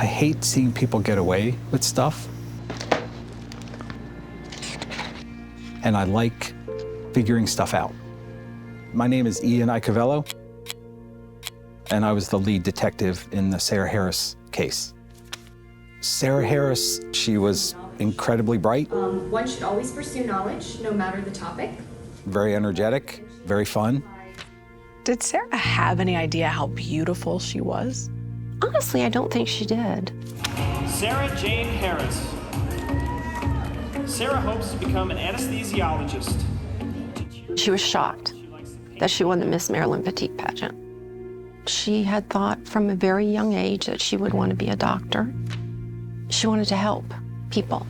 I hate seeing people get away with stuff. And I like figuring stuff out. My name is Ian Icavello, and I was the lead detective in the Sarah Harris case. Sarah Harris, she was incredibly bright. One should always pursue knowledge, no matter the topic. Very energetic, very fun. Did Sarah have any idea how beautiful she was? Honestly, I don't think she did. Sarah Jane Harris. Sarah hopes to become an anesthesiologist. She was shocked that she won the Miss Maryland Petite pageant. She had thought from a very young age that she would want to be a doctor. She wanted to help people.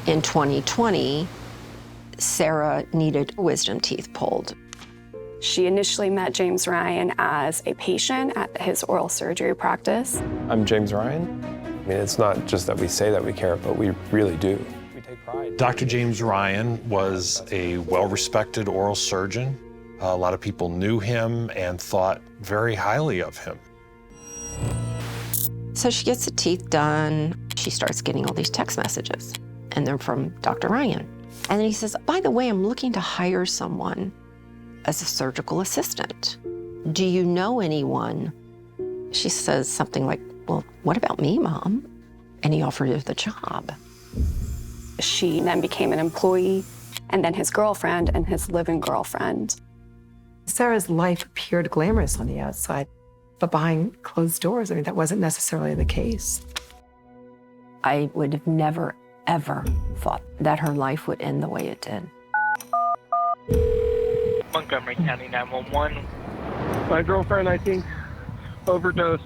In 2020, Sarah needed wisdom teeth pulled. She initially met James Ryan as a patient at his oral surgery practice. I'm James Ryan. I mean, it's not just that we say that we care, but we really do. We take pride. Dr. James Ryan was a well-respected oral surgeon. A lot of people knew him and thought very highly of him. So she gets the teeth done. She starts getting all these text messages, and they're from Dr. Ryan. And then he says, by the way, I'm looking to hire someone as a surgical assistant. Do you know anyone? She says something like, well, what about me, Mom? And he offered her the job. She then became an employee, and then his girlfriend and his live-in girlfriend. Sarah's life appeared glamorous on the outside, but behind closed doors, I mean, that wasn't necessarily the case. I would have never, ever thought that her life would end the way it did. Montgomery County 911. My girlfriend, I think, overdosed.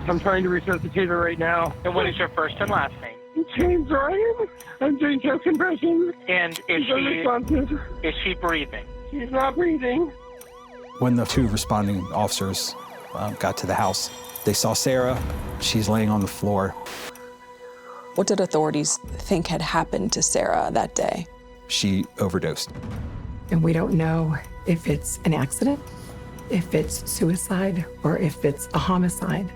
I'm trying to resuscitate her right now. And what is your first and last name? James Ryan. I'm doing chest compressions. And She's unresponsive. is she breathing? She's not breathing. When the two responding officers got to the house, they saw Sarah. She's laying on the floor. What did authorities think had happened to Sarah that day? She overdosed. And we don't know if it's an accident, if it's suicide, or if it's a homicide.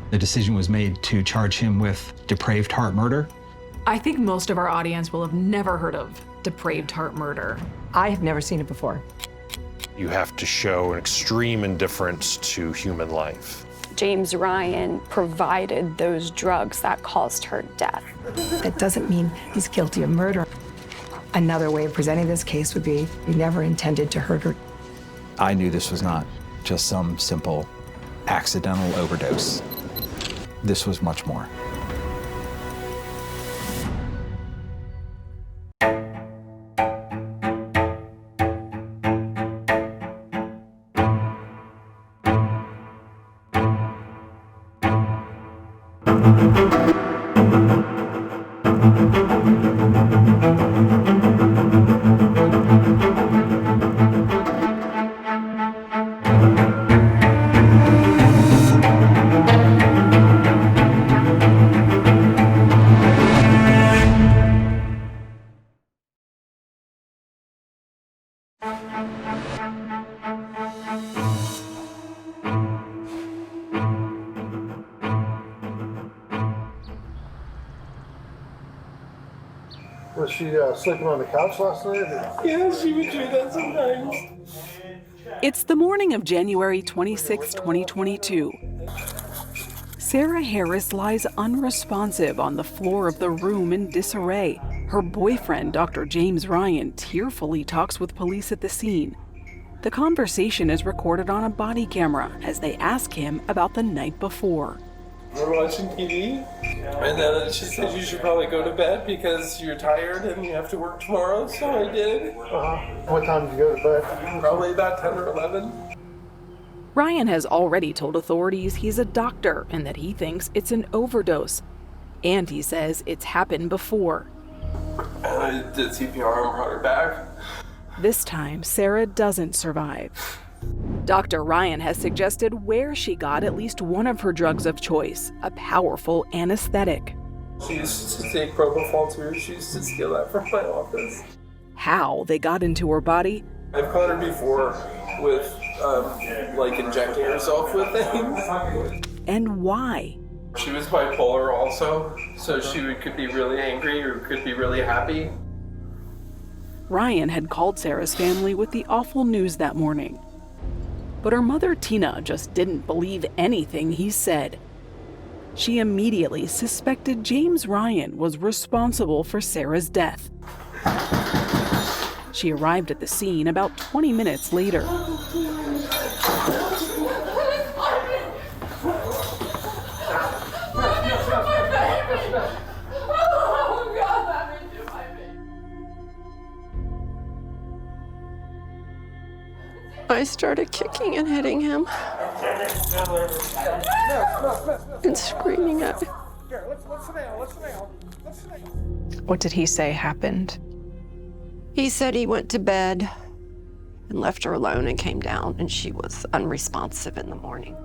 The decision was made to charge him with depraved heart murder. I think most of our audience will have never heard of depraved heart murder. I have never seen it before. You have to show an extreme indifference to human life. James Ryan provided those drugs that caused her death. That doesn't mean he's guilty of murder. Another way of presenting this case would be he never intended to hurt her. I knew this was not just some simple accidental overdose. This was much more. Was she sleeping on the couch last night? Yeah, she would do that sometimes. It's the morning of January 26, 2022. Sarah Harris lies unresponsive on the floor of the room in disarray. Her boyfriend, Dr. James Ryan, tearfully talks with police at the scene. The conversation is recorded on a body camera as they ask him about the night before. We're watching TV, and then she said you should probably go to bed because you're tired and you have to work tomorrow, so I did. What time did you go to bed? Probably about 10 or 11. Ryan has already told authorities he's a doctor and that he thinks it's an overdose. And he says it's happened before. And I did CPR and brought her back. This time, Sarah doesn't survive. Dr. Ryan has suggested where she got at least one of her drugs of choice, a powerful anesthetic. She used to take propofol too. She used to steal that from my office. How they got into her body? I've caught her before with, like injecting herself with things. And why? She was bipolar also, so could be really angry or could be really happy. Ryan had called Sarah's family with the awful news that morning. But her mother, Tina, just didn't believe anything he said. She immediately suspected James Ryan was responsible for Sarah's death. She arrived at the scene about 20 minutes later. I started kicking and hitting him and screaming at him. What did he say happened? He said he went to bed and left her alone and came down, and she was unresponsive in the morning.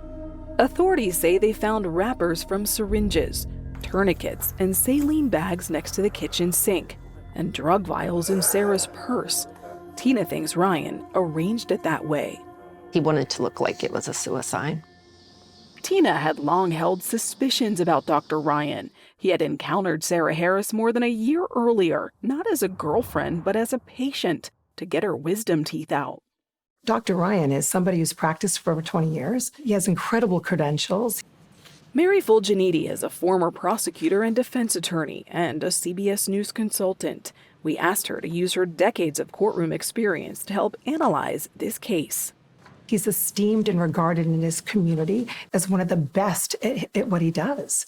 Authorities say they found wrappers from syringes, tourniquets, and saline bags next to the kitchen sink, and drug vials in Sarah's purse. Tina thinks Ryan arranged it that way. He wanted to look like it was a suicide. Tina had long held suspicions about Dr. Ryan. He had encountered Sarah Harris more than a year earlier, not as a girlfriend, but as a patient, to get her wisdom teeth out. Dr. Ryan is somebody who's practiced for over 20 years. He has incredible credentials. Mary Fulginiti is a former prosecutor and defense attorney and a CBS News consultant. We asked her to use her decades of courtroom experience to help analyze this case. He's esteemed and regarded in his community as one of the best at what he does.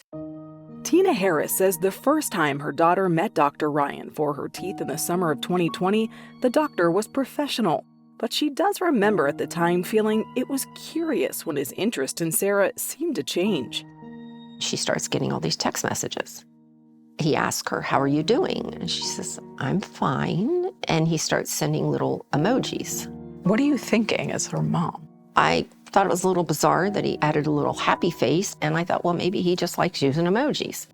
Tina Harris says the first time her daughter met Dr. Ryan for her teeth in the summer of 2020, the doctor was professional. But she does remember at the time feeling it was curious when his interest in Sarah seemed to change. She starts getting all these text messages. He asks her, "How are you doing?" And she says, "I'm fine." And he starts sending little emojis. What are you thinking as her mom? I thought it was a little bizarre that he added a little happy face, and I thought, well, maybe he just likes using emojis.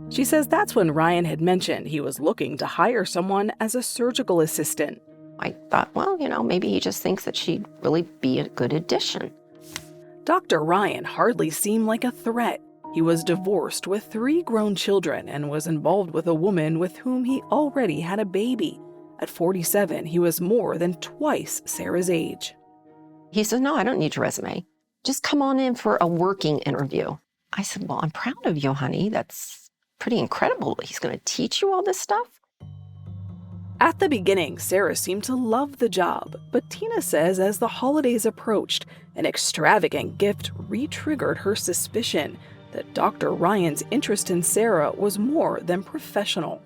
She says that's when Ryan had mentioned he was looking to hire someone as a surgical assistant. I thought, well, maybe he just thinks that she'd really be a good addition. Dr. Ryan hardly seemed like a threat. He was divorced with 3 grown children and was involved with a woman with whom he already had a baby. At 47, he was more than twice Sarah's age. He said, "No, I don't need your resume. Just come on in for a working interview." I said, "Well, I'm proud of you, honey. That's pretty incredible. He's going to teach you all this stuff?" At the beginning, Sarah seemed to love the job, but Tina says as the holidays approached, an extravagant gift re-triggered her suspicion that Dr. Ryan's interest in Sarah was more than professional.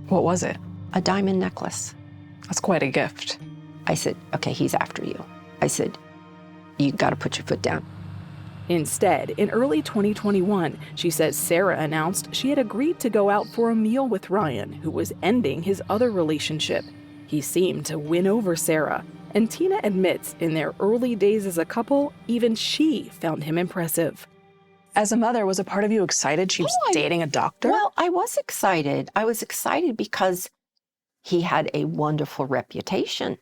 What was it? A diamond necklace. That's quite a gift. I said, "Okay, he's after you." I said, "You got to put your foot down." Instead, in early 2021, she says Sarah announced she had agreed to go out for a meal with Ryan, who was ending his other relationship. He seemed to win over Sarah, and Tina admits in their early days as a couple, even she found him impressive. As a mother, was a part of you excited she was dating a doctor? Well, I was excited. I was excited because he had a wonderful reputation.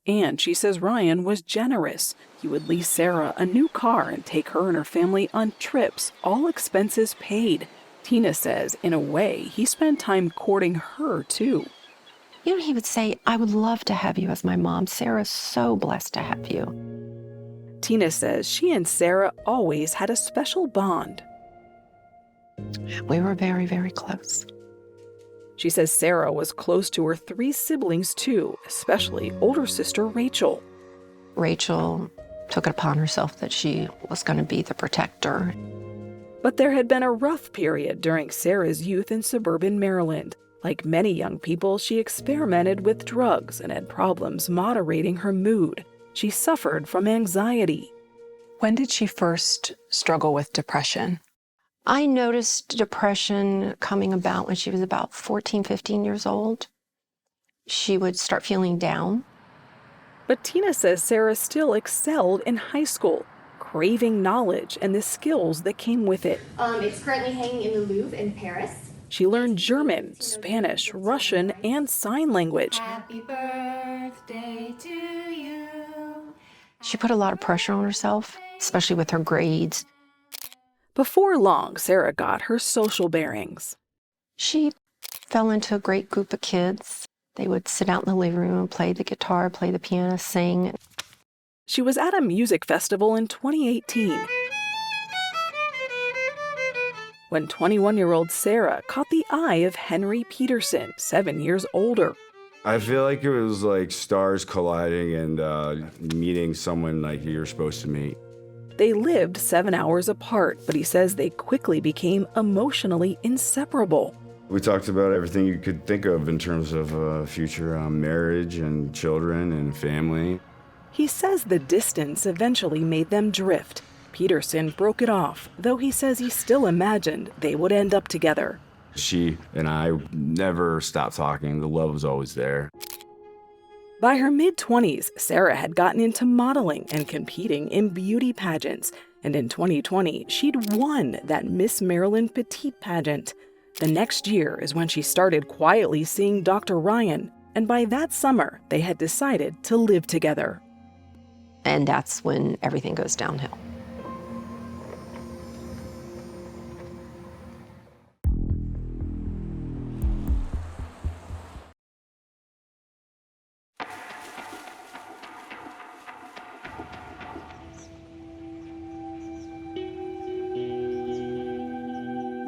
And she says Ryan was generous. He would lease Sarah a new car and take her and her family on trips, all expenses paid. Tina says, in a way, he spent time courting her, too. He would say, "I would love to have you as my mom. Sarah's so blessed to have you." Tina says she and Sarah always had a special bond. We were very, very close. She says Sarah was close to her 3 siblings, too, especially older sister Rachel. Rachel took it upon herself that she was going to be the protector. But there had been a rough period during Sarah's youth in suburban Maryland. Like many young people, she experimented with drugs and had problems moderating her mood. She suffered from anxiety. When did she first struggle with depression? I noticed depression coming about when she was about 14, 15 years old. She would start feeling down. But Tina says Sarah still excelled in high school, craving knowledge and the skills that came with it. It's currently hanging in the Louvre in Paris. She learned German, Spanish, Russian, and sign language. Happy birthday to you. She put a lot of pressure on herself, especially with her grades. Before long, Sarah got her social bearings. She fell into a great group of kids. They would sit out in the living room and play the guitar, play the piano, sing. She was at a music festival in 2018 when 21-year-old Sarah caught the eye of Henry Peterson, 7 years older. I feel like it was like stars colliding and meeting someone like you're supposed to meet. They lived 7 hours apart, but he says they quickly became emotionally inseparable. We talked about everything you could think of in terms of future marriage and children and family. He says the distance eventually made them drift. Peterson broke it off, though he says he still imagined they would end up together. She and I never stopped talking. The love was always there. By her mid-20s, Sarah had gotten into modeling and competing in beauty pageants. And in 2020, she'd won that Miss Maryland Petite pageant. The next year is when she started quietly seeing Dr. Ryan. And by that summer, they had decided to live together. And that's when everything goes downhill.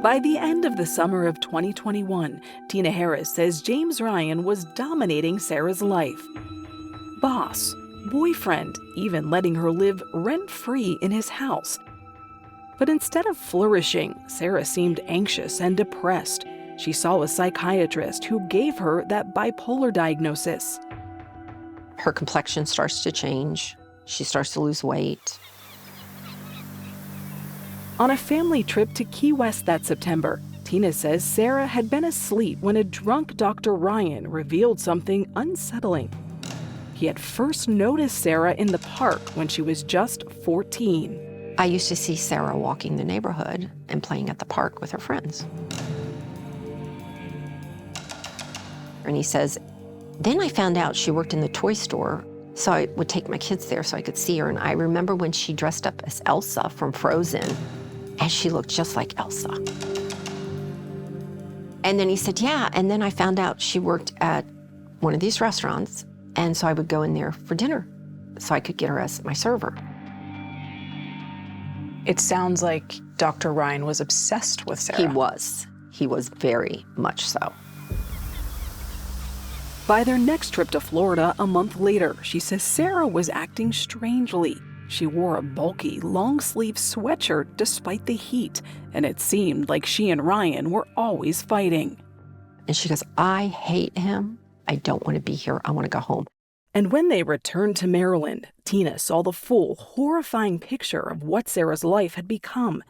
By the end of the summer of 2021, Tina Harris says James Ryan was dominating Sarah's life. Boss, boyfriend, even letting her live rent-free in his house. But instead of flourishing, Sarah seemed anxious and depressed. She saw a psychiatrist who gave her that bipolar diagnosis. Her complexion starts to change. She starts to lose weight. On a family trip to Key West that September, Tina says Sarah had been asleep when a drunk Dr. Ryan revealed something unsettling. He had first noticed Sarah in the park when she was just 14. I used to see Sarah walking the neighborhood and playing at the park with her friends. And he says, then I found out she worked in the toy store, so I would take my kids there so I could see her. And I remember when she dressed up as Elsa from Frozen, and she looked just like Elsa. And then he said, yeah, and then I found out she worked at one of these restaurants, and so I would go in there for dinner so I could get her as my server. It sounds like Dr. Ryan was obsessed with Sarah. He was. He was very much so. By their next trip to Florida a month later, she says Sarah was acting strangely. She wore a bulky, long-sleeve sweatshirt despite the heat, and it seemed like she and Ryan were always fighting. And she goes, I hate him. I don't want to be here. I want to go home. And when they returned to Maryland, Tina saw the full, horrifying picture of what Sarah's life had become.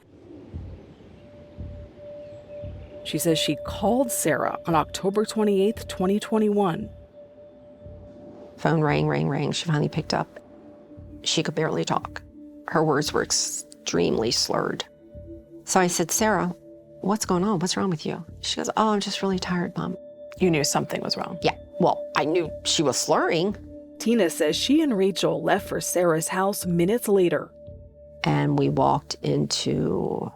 She says she called Sarah on October 28th, 2021. Phone rang. She finally picked up. She could barely talk. Her words were extremely slurred. So I said, Sarah, what's going on? What's wrong with you? She goes, oh, I'm just really tired, Mom. You knew something was wrong. Yeah, well, I knew she was slurring. Tina says she and Rachel left for Sarah's house minutes later. And we walked into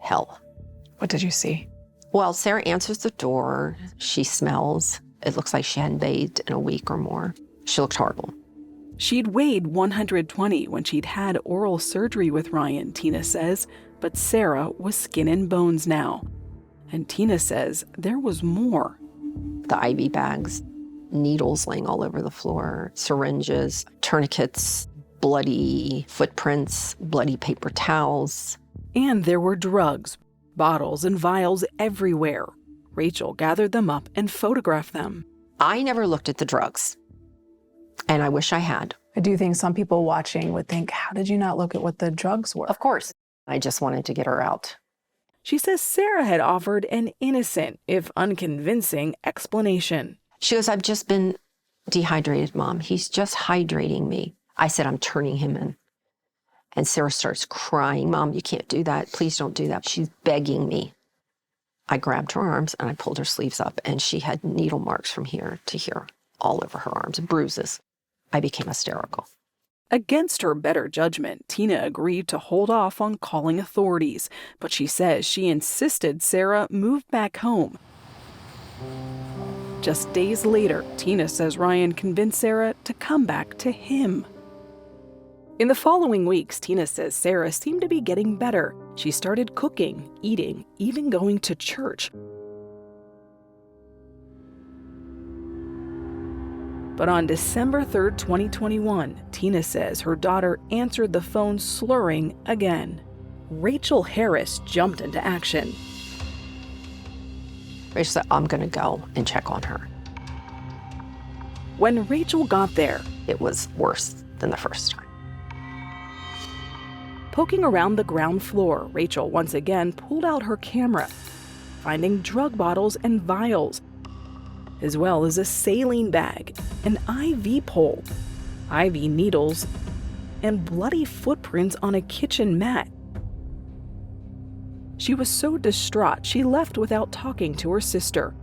hell. What did you see? Well, Sarah answers the door. She smells. It looks like she hadn't bathed in a week or more. She looked horrible. She'd weighed 120 when she'd had oral surgery with Ryan, Tina says, but Sarah was skin and bones now. And Tina says there was more. The IV bags, needles laying all over the floor, syringes, tourniquets, bloody footprints, bloody paper towels. And there were drugs, bottles and vials everywhere. Rachel gathered them up and photographed them. I never looked at the drugs, and I wish I had. I do think some people watching would think, how did you not look at what the drugs were? Of course. I just wanted to get her out. She says Sarah had offered an innocent, if unconvincing, explanation. She goes, I've just been dehydrated, Mom. He's just hydrating me. I said, I'm turning him in. And Sarah starts crying, Mom, you can't do that. Please don't do that. She's begging me. I grabbed her arms and I pulled her sleeves up, and she had needle marks from here to here, all over her arms, bruises. I became hysterical. Against her better judgment, Tina agreed to hold off on calling authorities, but she says she insisted Sarah move back home. Just days later, Tina says Ryan convinced Sarah to come back to him. In the following weeks, Tina says Sarah seemed to be getting better. She started cooking, eating, even going to church. But on December 3rd, 2021, Tina says her daughter answered the phone slurring again. Rachel Harris jumped into action. Rachel said, I'm going to go and check on her. When Rachel got there, it was worse than the first time. Poking around the ground floor, Rachel once again pulled out her camera, finding drug bottles and vials, as well as a saline bag, an IV pole, IV needles, and bloody footprints on a kitchen mat. She was so distraught, she left without talking to her sister.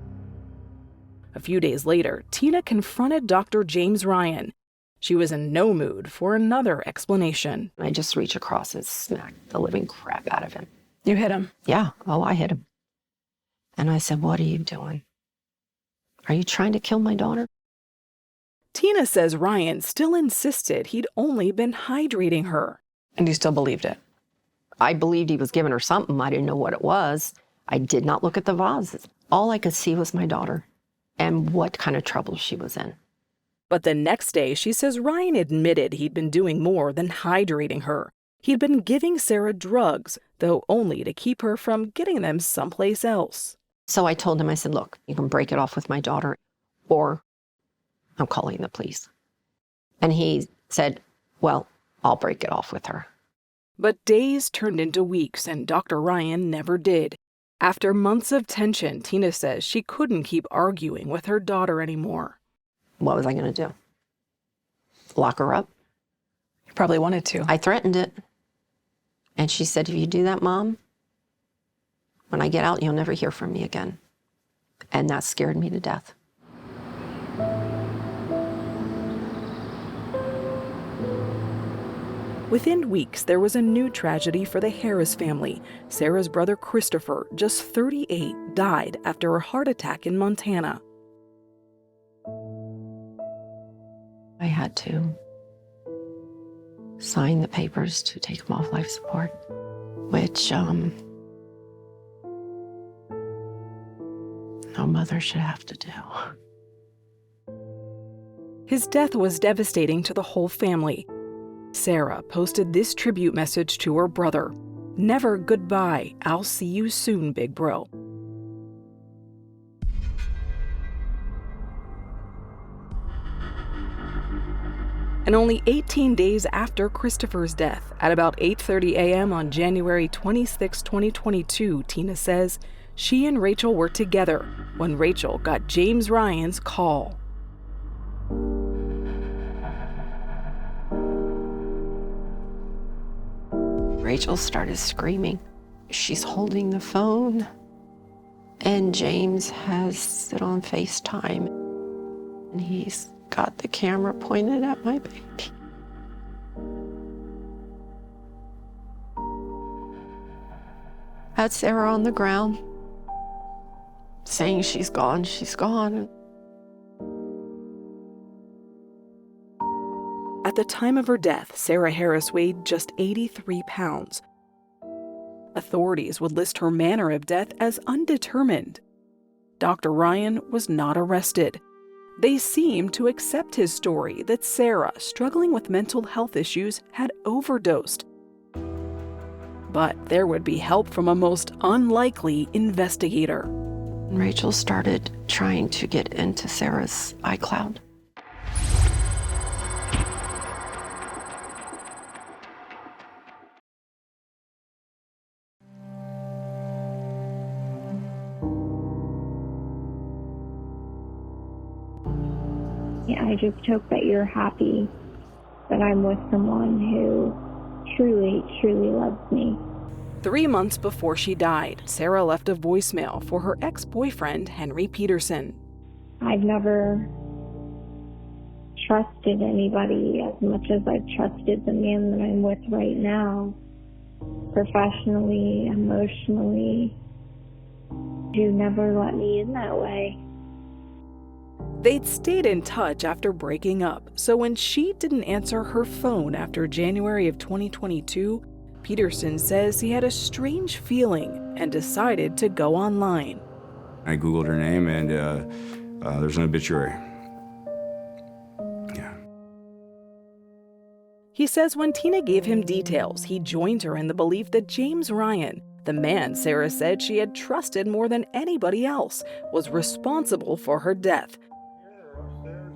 A few days later, Tina confronted Dr. James Ryan. She was in no mood for another explanation. I just reached across and smacked the living crap out of him. You hit him? Yeah. Oh, I hit him. And I said, what are you doing? Are you trying to kill my daughter? Tina says Ryan still insisted he'd only been hydrating her. And you still believed it? I believed he was giving her something. I didn't know what it was. I did not look at the vases. All I could see was my daughter and what kind of trouble she was in. But the next day, she says Ryan admitted he'd been doing more than hydrating her. He'd been giving Sarah drugs, though only to keep her from getting them someplace else. So I told him, I said, look, you can break it off with my daughter or I'm calling the police. And he said, well, I'll break it off with her. But days turned into weeks and Dr. Ryan never did. After months of tension, Tina says she couldn't keep arguing with her daughter anymore. What was I going to do? Lock her up? You probably wanted to. I threatened it. And she said, if you do that, Mom, when I get out, you'll never hear from me again. And that scared me to death. Within weeks, there was a new tragedy for the Harris family. Sarah's brother Christopher, just 38, died after a heart attack in Montana. I had to sign the papers to take him off life support, which no mother should have to do. His death was devastating to the whole family. Sarah posted this tribute message to her brother. Never goodbye. I'll see you soon, big bro. And only 18 days after Christopher's death, at about 8:30 a.m. on January 26, 2022, Tina says she and Rachel were together when Rachel got James Ryan's call. Rachel started screaming. She's holding the phone, and James has it on FaceTime, and he's got the camera pointed at my baby. Had Sarah on the ground, saying she's gone, she's gone. At the time of her death, Sarah Harris weighed just 83 pounds. Authorities would list her manner of death as undetermined. Dr. Ryan was not arrested. They seemed to accept his story that Sarah, struggling with mental health issues, had overdosed. But there would be help from a most unlikely investigator. Rachel started trying to get into Sarah's iCloud. I just hope that you're happy that I'm with someone who truly, truly loves me. 3 months before she died, Sarah left a voicemail for her ex-boyfriend, Henry Peterson. I've never trusted anybody as much as I've trusted the man that I'm with right now. Professionally, emotionally. You never let me in that way. They'd stayed in touch after breaking up, so when she didn't answer her phone after January of 2022, Peterson says he had a strange feeling and decided to go online. I Googled her name and there's an obituary. He says when Tina gave him details, he joined her in the belief that James Ryan, the man Sarah said she had trusted more than anybody else, was responsible for her death.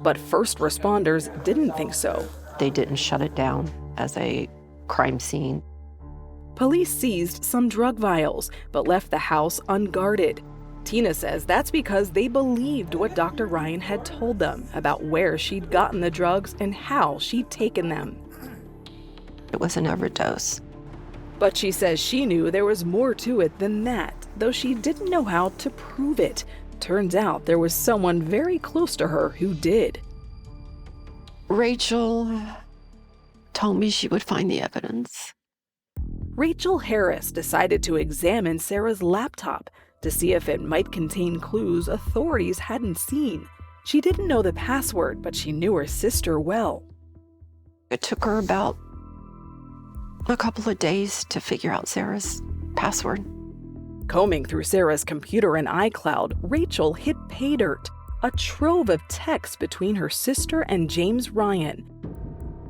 But first responders didn't think so. They didn't shut it down as a crime scene. Police seized some drug vials, but left the house unguarded. Tina says that's because they believed what Dr. Ryan had told them about where she'd gotten the drugs and how she'd taken them. It was an overdose. But she says she knew there was more to it than that, though she didn't know how to prove it. Turns out there was someone very close to her who did. Rachel told me she would find the evidence. Rachel Harris decided to examine Sarah's laptop to see if it might contain clues authorities hadn't seen. She didn't know the password, but she knew her sister well. It took her about a couple of days to figure out Sarah's password. Combing through Sarah's computer and iCloud, Rachel hit pay dirt, a trove of texts between her sister and James Ryan.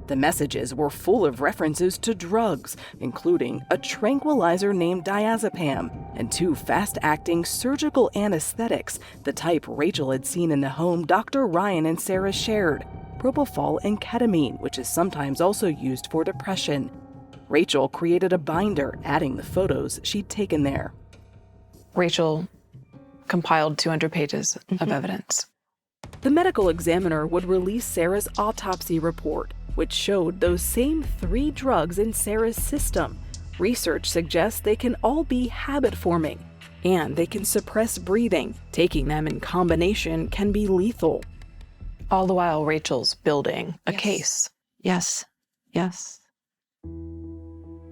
The messages were full of references to drugs, including a tranquilizer named diazepam and 2 fast-acting surgical anesthetics, the type Rachel had seen in the home Dr. Ryan and Sarah shared, propofol and ketamine, which is sometimes also used for depression. Rachel created a binder, adding the photos she'd taken there. Rachel compiled 200 pages of evidence. The medical examiner would release Sarah's autopsy report, which showed those same 3 drugs in Sarah's system. Research suggests they can all be habit-forming, and they can suppress breathing. Taking them in combination can be lethal. All the while, Rachel's building a case. Yes.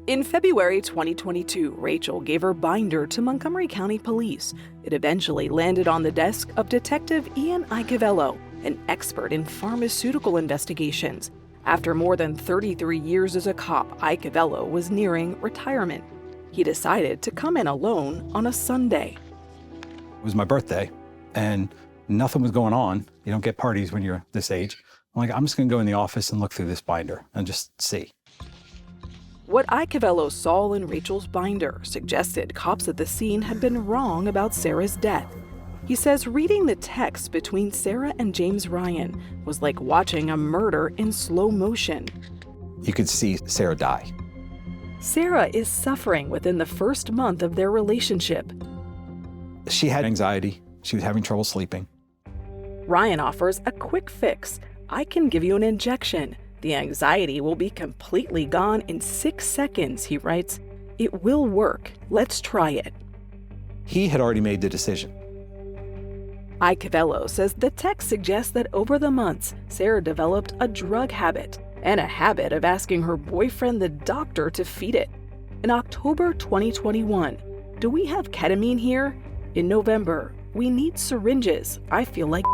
In February 2022, Rachel gave her binder to Montgomery County Police. It eventually landed on the desk of Detective Ian Icavello, an expert in pharmaceutical investigations. After more than 33 years as a cop, Icavello was nearing retirement. He decided to come in alone on a Sunday. It was my birthday, and nothing was going on. You don't get parties when you're this age. I'm like, I'm just going to go in the office and look through this binder and just see. What Icavello saw in Rachel's binder suggested cops at the scene had been wrong about Sarah's death. He says reading the text between Sarah and James Ryan was like watching a murder in slow motion. You could see Sarah die. Sarah is suffering within the first month of their relationship. She had anxiety. She was having trouble sleeping. Ryan offers a quick fix. I can give you an injection. The anxiety will be completely gone in 6 seconds, he writes. It will work. Let's try it. He had already made the decision. Icavello says the text suggests that over the months, Sarah developed a drug habit and a habit of asking her boyfriend, the doctor, to feed it. In October 2021, do we have ketamine here? In November, we need syringes. I feel like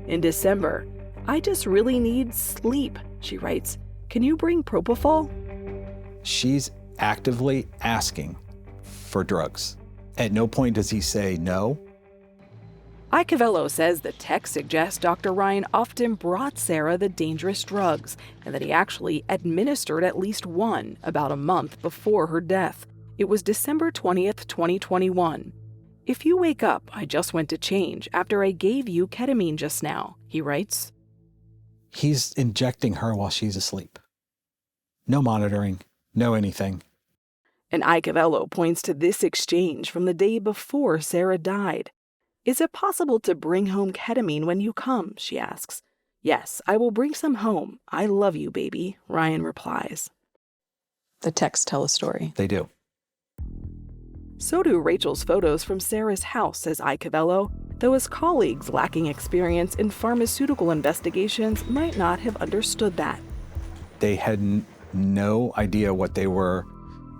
In December, I just really need sleep, she writes. Can you bring propofol? She's actively asking for drugs. At no point does he say no. Icavello says the text suggests Dr. Ryan often brought Sarah the dangerous drugs and that he actually administered at least one about a month before her death. It was December 20th, 2021. If you wake up, I just went to change after I gave you ketamine just now, he writes. He's injecting her while she's asleep. No monitoring, no anything. And Icavello points to this exchange from the day before Sarah died. Is it possible to bring home ketamine when you come, she asks. Yes, I will bring some home. I love you, baby, Ryan replies. The texts tell a story. They do. So do Rachel's photos from Sarah's house, says Icavello. though his colleagues lacking experience in pharmaceutical investigations might not have understood that. They had no idea what they were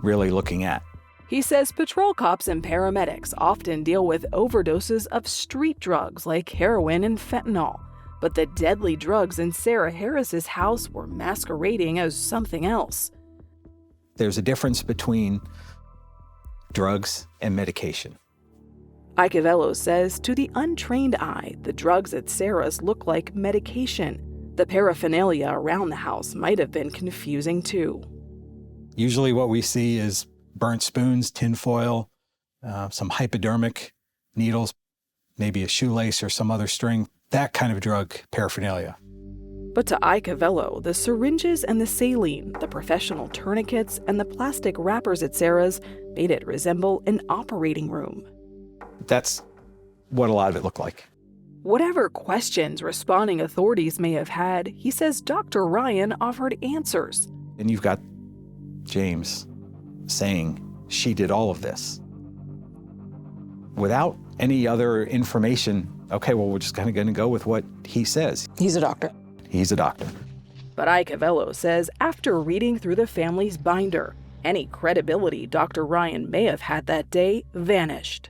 really looking at. He says patrol cops and paramedics often deal with overdoses of street drugs like heroin and fentanyl, but the deadly drugs in Sarah Harris's house were masquerading as something else. There's a difference between drugs and medication. Iacovello says to the untrained eye, the drugs at Sarah's look like medication. The paraphernalia around the house might have been confusing too. Usually what we see is burnt spoons, tinfoil, some hypodermic needles, maybe a shoelace or some other string, that kind of drug paraphernalia. But to Iacovello, the syringes and the saline, the professional tourniquets, and the plastic wrappers at Sarah's made it resemble an operating room. That's what a lot of it looked like. Whatever questions responding authorities may have had, he says Dr. Ryan offered answers. And you've got James saying she did all of this without any other information. Okay, well, we're just kind of going to go with what he says. He's a doctor. He's a doctor. But Iacovello says after reading through the family's binder, any credibility Dr. Ryan may have had that day vanished.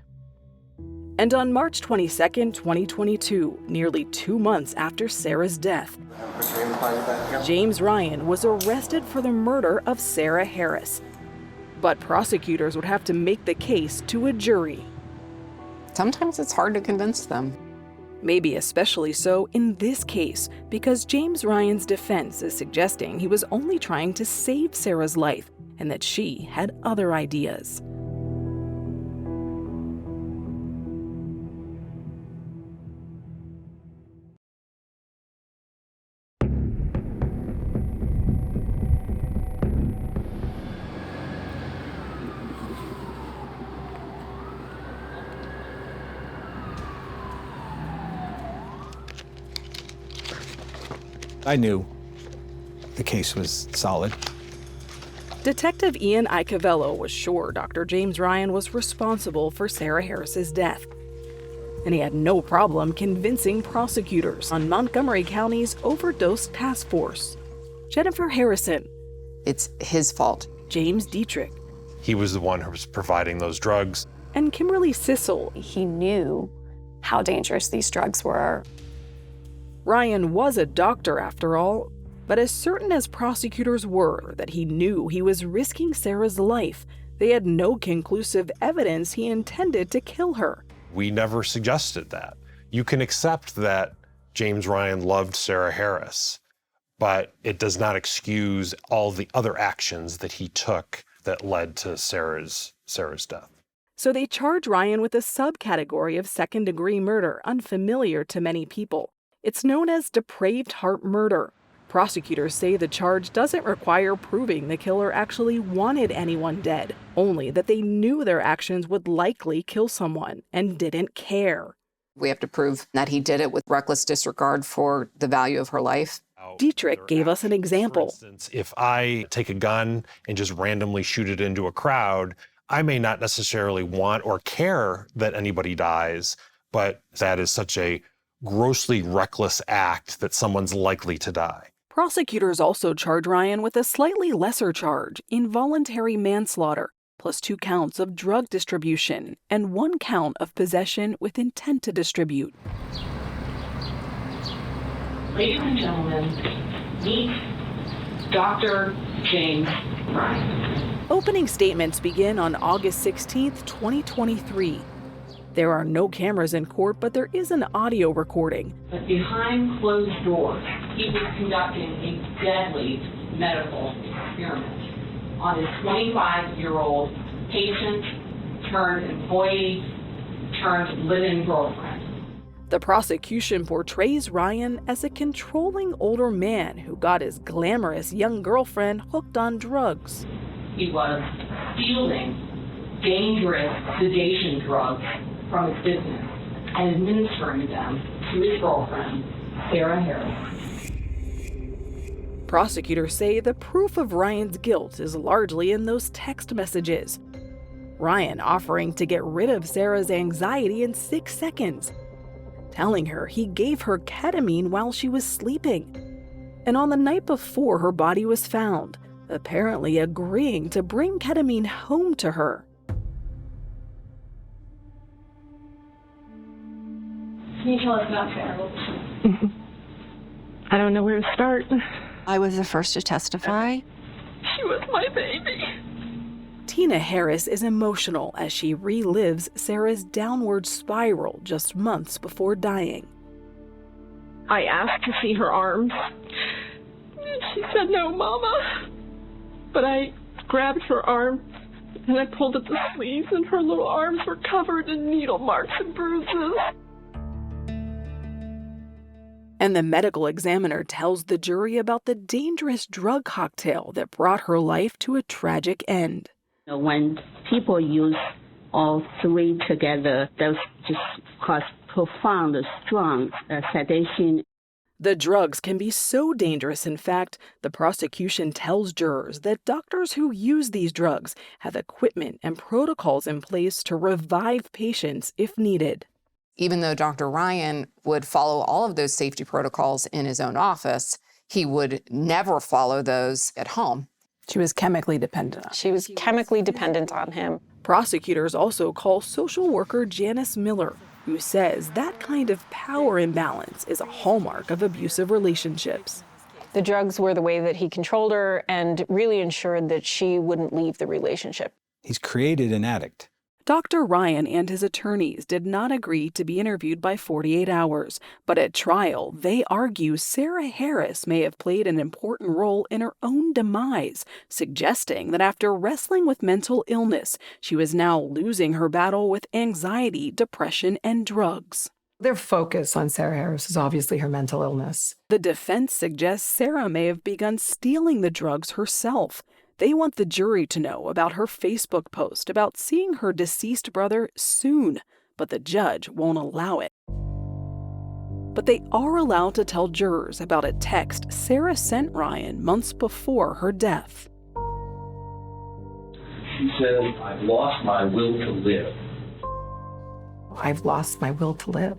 And on March 22, 2022, nearly 2 months after Sarah's death, James Ryan was arrested for the murder of Sarah Harris. But prosecutors would have to make the case to a jury. Sometimes it's hard to convince them. Maybe especially so in this case, because James Ryan's defense is suggesting he was only trying to save Sarah's life and that she had other ideas. I knew the case was solid. Detective Ian Iacovello was sure Dr. James Ryan was responsible for Sarah Harris's death. And he had no problem convincing prosecutors on Montgomery County's overdose task force. Jennifer Harrison. It's his fault. James Dietrich. He was the one who was providing those drugs. And Kimberly Sissel. He knew how dangerous these drugs were. Ryan was a doctor after all, but as certain as prosecutors were that he knew he was risking Sarah's life, they had no conclusive evidence he intended to kill her. We never suggested that. You can accept that James Ryan loved Sarah Harris, but it does not excuse all the other actions that he took that led to Sarah's death. So they charge Ryan with a subcategory of second-degree murder unfamiliar to many people. It's known as depraved heart murder. Prosecutors say the charge doesn't require proving the killer actually wanted anyone dead, only that they knew their actions would likely kill someone and didn't care. We have to prove that he did it with reckless disregard for the value of her life. Dietrich gave us an example. For instance, if I take a gun and just randomly shoot it into a crowd, I may not necessarily want or care that anybody dies, but that is such a grossly reckless act that someone's likely to die. Prosecutors also charge Ryan with a slightly lesser charge, involuntary manslaughter, plus 2 counts of drug distribution and 1 count of possession with intent to distribute. Ladies and gentlemen, meet Dr. James Ryan. Opening statements begin on August 16th, 2023. There are no cameras in court, but there is an audio recording. But behind closed doors, he was conducting a deadly medical experiment on his 25-year-old patient turned employee turned live-in girlfriend. The prosecution portrays Ryan as a controlling older man who got his glamorous young girlfriend hooked on drugs. He was stealing dangerous sedation drugs from his business and administering them to his girlfriend, Sarah Harris. Prosecutors say the proof of Ryan's guilt is largely in those text messages. Ryan offering to get rid of Sarah's anxiety in 6 seconds, telling her he gave her ketamine while she was sleeping. And on the night before her body was found, apparently agreeing to bring ketamine home to her. Can you tell us about Sarah? I don't know where to start. I was the first to testify. She was my baby. Tina Harris is emotional as she relives Sarah's downward spiral just months before dying. I asked to see her arms. She said, "No, Mama." But I grabbed her arm and I pulled at the sleeves, and her little arms were covered in needle marks and bruises. And the medical examiner tells the jury about the dangerous drug cocktail that brought her life to a tragic end. When people use all three together, those just cause profound, strong sedation. The drugs can be so dangerous, in fact, the prosecution tells jurors that doctors who use these drugs have equipment and protocols in place to revive patients if needed. Even though Dr. Ryan would follow all of those safety protocols in his own office, he would never follow those at home. She was chemically dependent on him. She was chemically dependent on him. Prosecutors also call social worker Janice Miller, who says that kind of power imbalance is a hallmark of abusive relationships. The drugs were the way that he controlled her and really ensured that she wouldn't leave the relationship. He's created an addict. Dr. Ryan and his attorneys did not agree to be interviewed by 48 hours, but at trial, they argue Sarah Harris may have played an important role in her own demise, suggesting that after wrestling with mental illness, she was now losing her battle with anxiety, depression, and drugs. Their focus on Sarah Harris is obviously her mental illness. The defense suggests Sarah may have begun stealing the drugs herself. They want the jury to know about her Facebook post about seeing her deceased brother soon, but the judge won't allow it. But they are allowed to tell jurors about a text Sarah sent Ryan months before her death. She says, "I've lost my will to live." I've lost my will to live.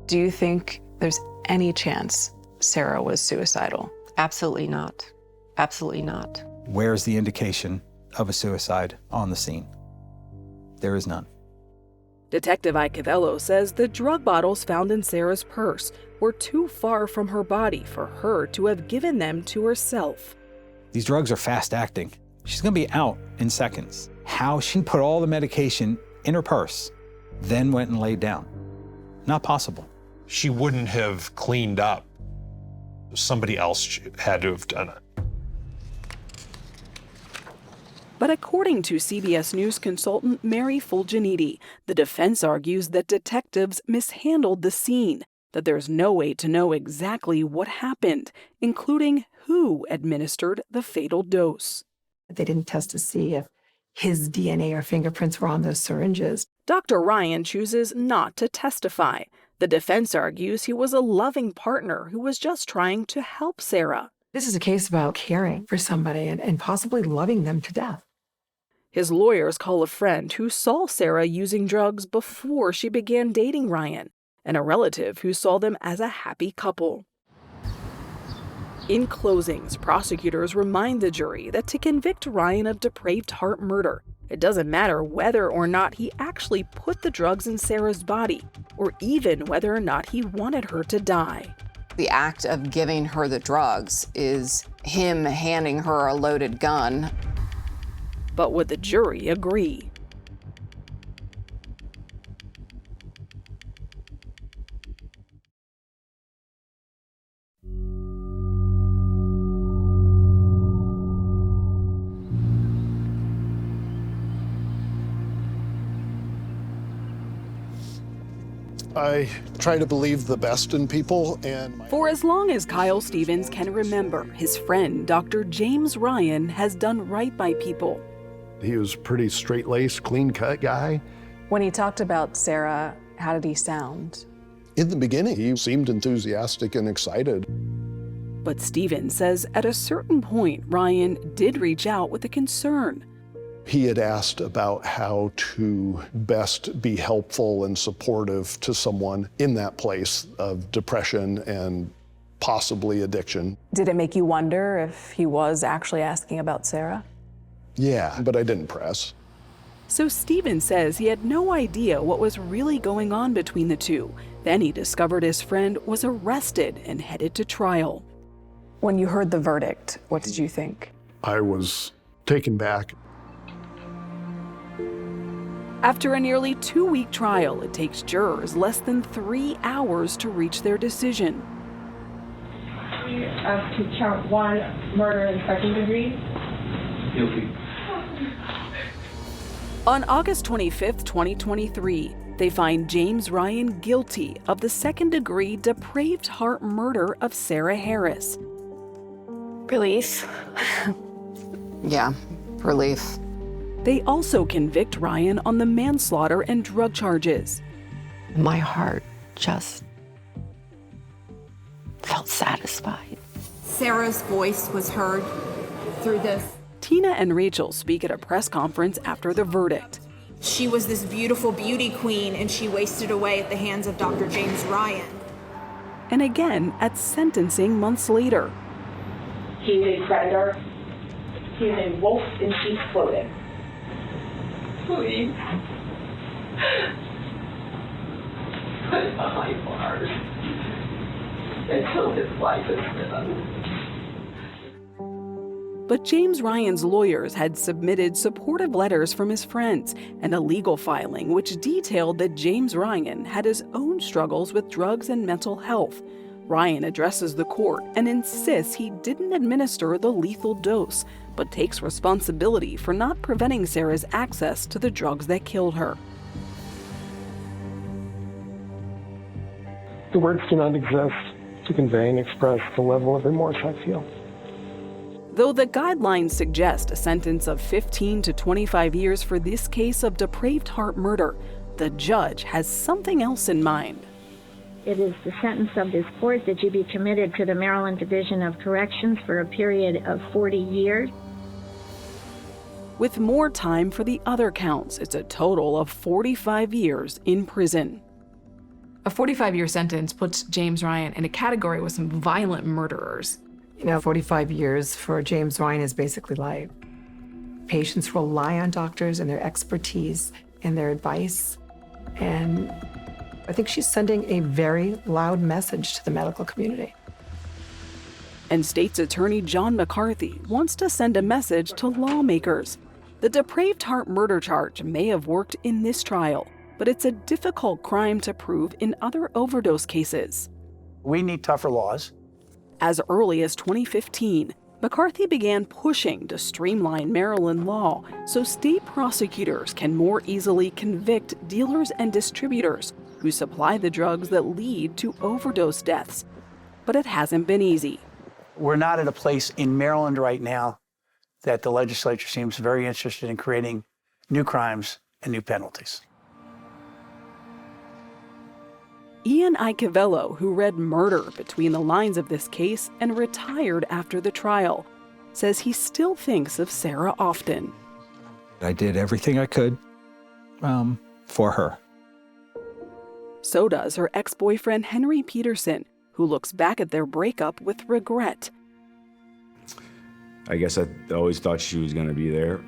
Do you think there's any chance Sarah was suicidal? Absolutely not. Absolutely not. Where's the indication of a suicide on the scene? There is none. Detective Icavello says the drug bottles found in Sarah's purse were too far from her body for her to have given them to herself. These drugs are fast acting. She's gonna be out in seconds. How she put all the medication in her purse, then went and laid down? Not possible. She wouldn't have cleaned up. Somebody else had to have done it. But according to CBS News consultant Mary Fulginiti, the defense argues that detectives mishandled the scene, that there's no way to know exactly what happened, including who administered the fatal dose. They didn't test to see if his DNA or fingerprints were on those syringes. Dr. Ryan chooses not to testify. The defense argues he was a loving partner who was just trying to help Sarah. This is a case about caring for somebody and possibly loving them to death. His lawyers call a friend who saw Sarah using drugs before she began dating Ryan, and a relative who saw them as a happy couple. In closings, prosecutors remind the jury that to convict Ryan of depraved heart murder, it doesn't matter whether or not he actually put the drugs in Sarah's body, or even whether or not he wanted her to die. The act of giving her the drugs is him handing her a loaded gun. But would the jury agree? I try to believe the best in people, and for as long as Kyle Stevens can remember, his friend, Dr. James Ryan, has done right by people. He was a pretty straight-laced, clean-cut guy. When he talked about Sarah, how did he sound? In the beginning, he seemed enthusiastic and excited. But Stevens says at a certain point, Ryan did reach out with a concern. He had asked about how to best be helpful and supportive to someone in that place of depression and possibly addiction. Did it make you wonder if he was actually asking about Sarah? Yeah, but I didn't press. So Stephen says he had no idea what was really going on between the two. Then he discovered his friend was arrested and headed to trial. When you heard the verdict, what did you think? I was taken back. After a nearly 2-week trial, it takes jurors less than 3 hours to reach their decision. Up to count 1, murder in second degree. Guilty. On August 25th, 2023, they find James Ryan guilty of the second-degree depraved heart murder of Sarah Harris. Relief. Yeah, relief. They also convict Ryan on the manslaughter and drug charges. My heart just felt satisfied. Sarah's voice was heard through this. Tina and Rachel speak at a press conference after the verdict. She was this beautiful beauty queen, and she wasted away at the hands of Dr. James Ryan. And again at sentencing months later. He's a predator. He's a wolf in sheep's clothing. Please. Put behind bars until his life is done. But James Ryan's lawyers had submitted supportive letters from his friends and a legal filing which detailed that James Ryan had his own struggles with drugs and mental health. Ryan addresses the court and insists he didn't administer the lethal dose, but takes responsibility for not preventing Sarah's access to the drugs that killed her. The words do not exist to convey and express the level of remorse I feel. Though the guidelines suggest a sentence of 15 to 25 years for this case of depraved heart murder, the judge has something else in mind. It is the sentence of this court that you be committed to the Maryland Division of Corrections for a period of 40 years. With more time for the other counts, it's a total of 45 years in prison. A 45-year sentence puts James Ryan in a category with some violent murderers. 45 years for James Ryan is basically life. Patients rely on doctors and their expertise and their advice. And I think she's sending a very loud message to the medical community. And State's Attorney John McCarthy wants to send a message to lawmakers. The depraved heart murder charge may have worked in this trial, but it's a difficult crime to prove in other overdose cases. We need tougher laws. As early as 2015, McCarthy began pushing to streamline Maryland law so state prosecutors can more easily convict dealers and distributors who supply the drugs that lead to overdose deaths. But it hasn't been easy. We're not at a place in Maryland right now that the legislature seems very interested in creating new crimes and new penalties. Ian Icavello, who read murder between the lines of this case and retired after the trial, says he still thinks of Sarah often. I did everything I could for her. So does her ex-boyfriend Henry Peterson, who looks back at their breakup with regret. I guess I always thought she was going to be there.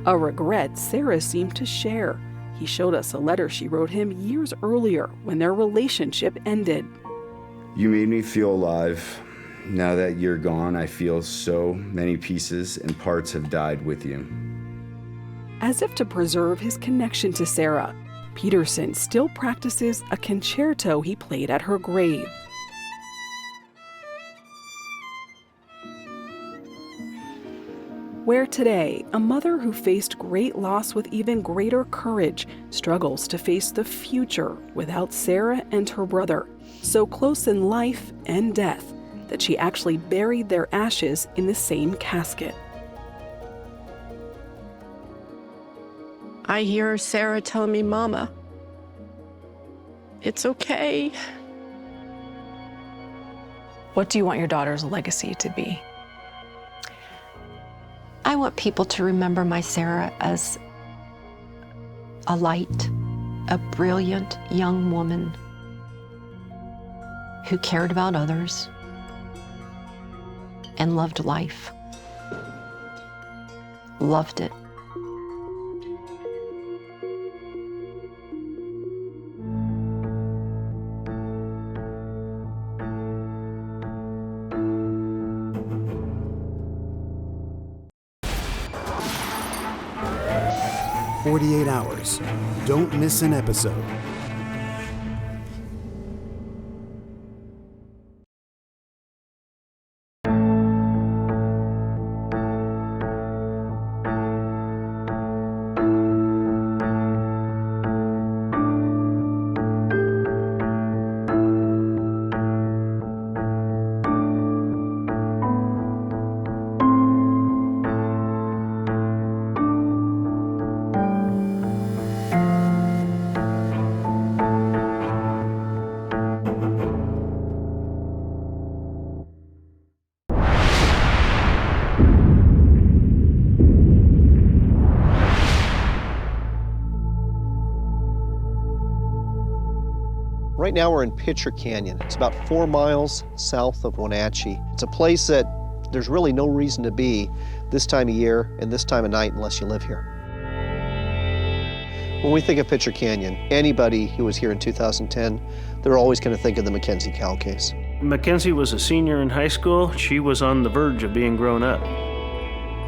A regret Sarah seemed to share. He showed us a letter she wrote him years earlier when their relationship ended. You made me feel alive. Now that you're gone, I feel so many pieces and parts have died with you. As if to preserve his connection to Sarah, Peterson still practices a concerto he played at her grave. Where today, a mother who faced great loss with even greater courage struggles to face the future without Sarah and her brother, so close in life and death that she actually buried their ashes in the same casket. I hear Sarah tell me, Mama, it's okay. What do you want your daughter's legacy to be? I want people to remember my Sarah as a light, a brilliant young woman who cared about others and loved life. Loved it. "48 Hours. Don't miss an episode." Right now we're in Pitcher Canyon. It's about 4 miles south of Wenatchee. It's a place that there's really no reason to be this time of year and this time of night unless you live here. When we think of Pitcher Canyon, anybody who was here in 2010, they're always going to think of the Mackenzie Cowell case. Mackenzie was a senior in high school. She was on the verge of being grown up.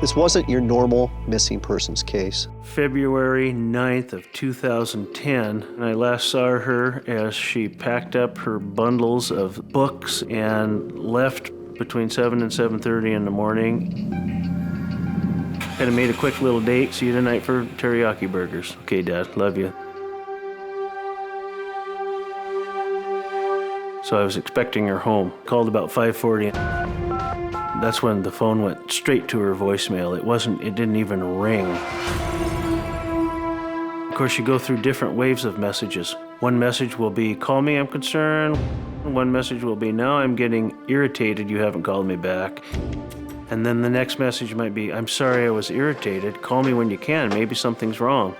This wasn't your normal missing persons case. February 9th of 2010, and I last saw her as she packed up her bundles of books and left between 7 and 7:30 in the morning. Kind of made a quick little date. See you tonight for teriyaki burgers. Okay, Dad, love you. So I was expecting her home. Called about 5:40. That's when the phone went straight to her voicemail. It didn't even ring. Of course, you go through different waves of messages. One message will be, call me, I'm concerned. One message will be, now I'm getting irritated, you haven't called me back. And then the next message might be, I'm sorry I was irritated, call me when you can, maybe something's wrong.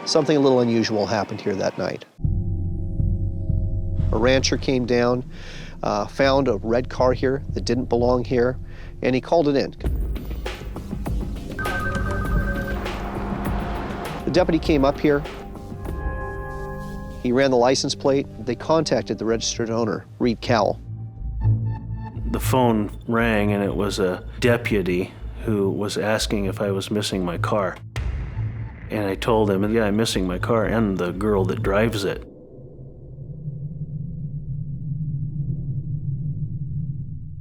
Something a little unusual happened here that night. A rancher came down, found a red car here that didn't belong here, and he called it in. The deputy came up here. He ran the license plate. They contacted the registered owner, Reed Cowell. The phone rang, and it was a deputy who was asking if I was missing my car. And I told him, yeah, I'm missing my car and the girl that drives it.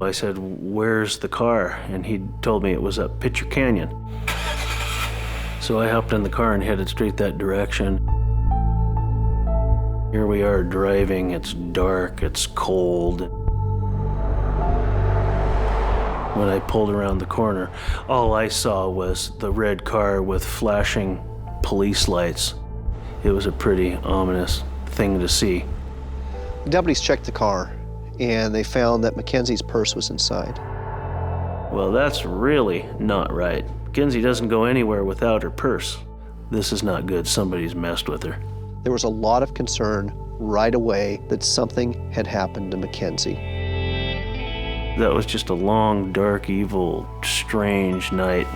I said, where's the car? And he told me it was up Pitcher Canyon. So I hopped in the car and headed straight that direction. Here we are driving, it's dark, it's cold. When I pulled around the corner, all I saw was the red car with flashing police lights. It was a pretty ominous thing to see. The deputies checked the car, and they found that Mackenzie's purse was inside. Well, that's really not right. Mackenzie doesn't go anywhere without her purse. This is not good. Somebody's messed with her. There was a lot of concern right away that something had happened to Mackenzie. That was just a long, dark, evil, strange night.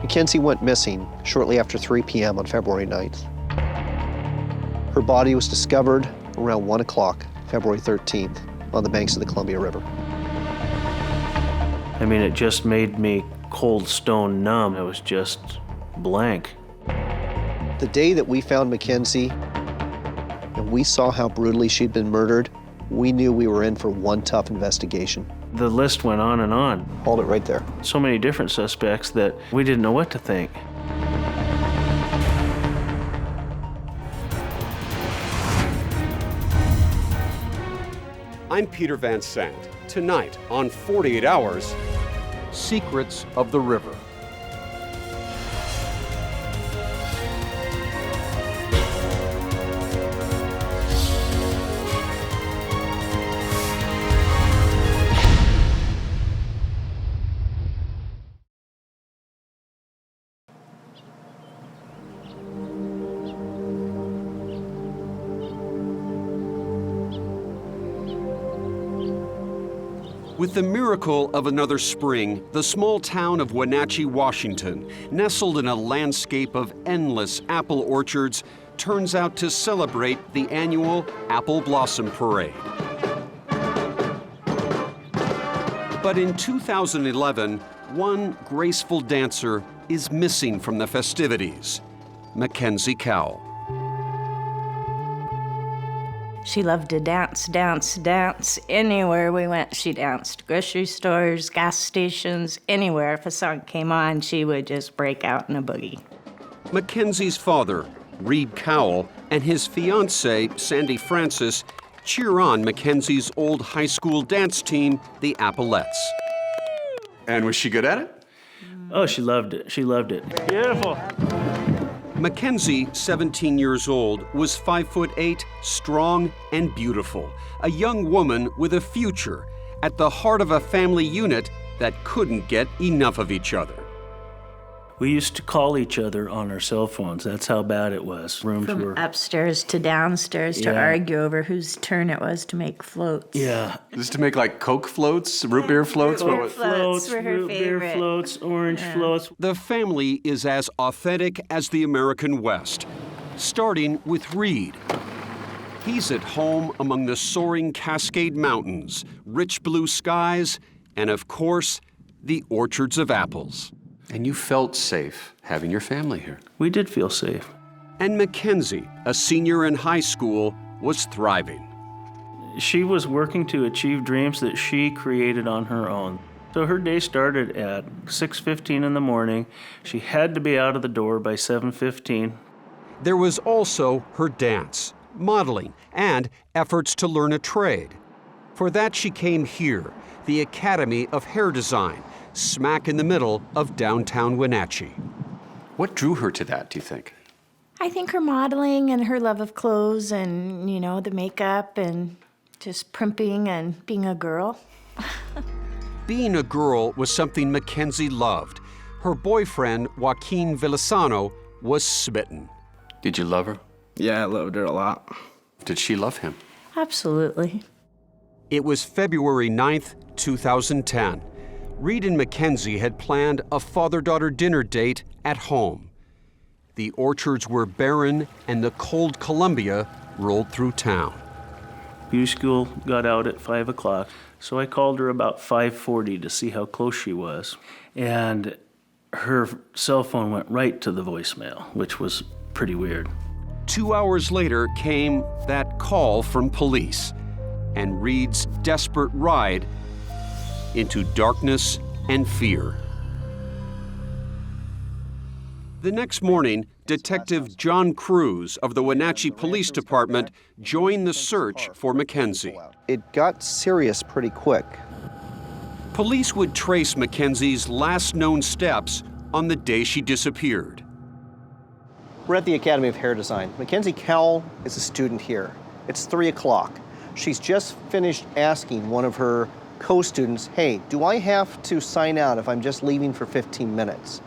Mackenzie went missing shortly after 3 p.m. on February 9th. Her body was discovered around 1 o'clock, February 13th, on the banks of the Columbia River. I mean, it just made me cold stone numb. I was just blank. The day that we found Mackenzie and we saw how brutally she'd been murdered, we knew we were in for one tough investigation. The list went on and on. Hold it right there. So many different suspects that we didn't know what to think. I'm Peter Van Sant. Tonight on 48 Hours, Secrets of the River. With the miracle of another spring, the small town of Wenatchee, Washington, nestled in a landscape of endless apple orchards, turns out to celebrate the annual Apple Blossom Parade. But in 2011, one graceful dancer is missing from the festivities, Mackenzie Cowell. She loved to dance, dance, dance. Anywhere we went, she danced. Grocery stores, gas stations, anywhere. If a song came on, she would just break out in a boogie. Mackenzie's father, Reed Cowell, and his fiancée, Sandy Francis, cheer on Mackenzie's old high school dance team, the Applettes. And was she good at it? Oh, she loved it. She loved it. Beautiful. Mackenzie, 17 years old, was 5'8", strong and beautiful, a young woman with a future, at the heart of a family unit that couldn't get enough of each other. We used to call each other on our cell phones. That's how bad it was. Rooms From were upstairs to downstairs to argue over whose turn it was to make floats. Yeah. This to make like Coke floats, root beer floats? Root beer floats were her root favorite. beer floats, orange floats. The family is as authentic as the American West, starting with Reed. He's at home among the soaring Cascade Mountains, rich blue skies, and of course, the orchards of apples. And you felt safe having your family here. We did feel safe. And Mackenzie, a senior in high school, was thriving. She was working to achieve dreams that she created on her own. So her day started at 6:15 in the morning. She had to be out of the door by 7:15. There was also her dance, modeling, and efforts to learn a trade. For that, she came here, the Academy of Hair Design, smack in the middle of downtown Wenatchee. What drew her to that, do you think? I think her modeling and her love of clothes and, you know, the makeup and just primping and being a girl. Being a girl was something Mackenzie loved. Her boyfriend, Joaquin Villasano, was smitten. Did you love her? Yeah, I loved her a lot. Did she love him? Absolutely. It was February 9th, 2010. Reed and Mackenzie had planned a father-daughter dinner date at home. The orchards were barren and the cold Columbia rolled through town. Beauty school got out at 5 o'clock, so I called her about 5:40 to see how close she was. And her cell phone went right to the voicemail, which was pretty weird. 2 hours later came that call from police and Reed's desperate ride into darkness and fear. The next morning, Detective John Cruz of the Wenatchee Police Department joined the search for Mackenzie. It got serious pretty quick. Police would trace Mackenzie's last known steps on the day she disappeared. We're at the Academy of Hair Design. Mackenzie Cowell is a student here. It's 3 o'clock. She's just finished asking one of her co-students, hey, do I have to sign out if I'm just leaving for 15 minutes?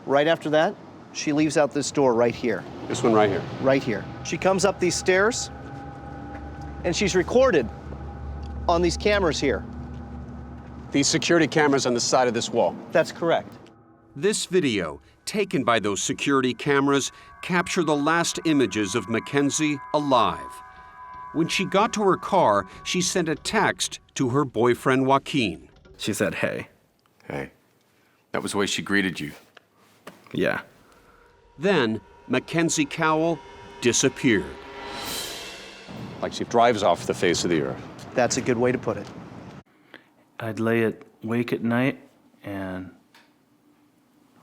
Right after that, she leaves out this door right here. This one right here? Right here. She comes up these stairs, and she's recorded on these cameras here. These security cameras on the side of this wall? That's correct. This video, taken by those security cameras, captured the last images of Mackenzie alive. When she got to her car, she sent a text to her boyfriend, Joaquin. She said, hey. Hey. That was the way she greeted you? Yeah. Then, Mackenzie Cowell disappeared. Like she drives off the face of the earth. That's a good way to put it. I'd lay awake at night and,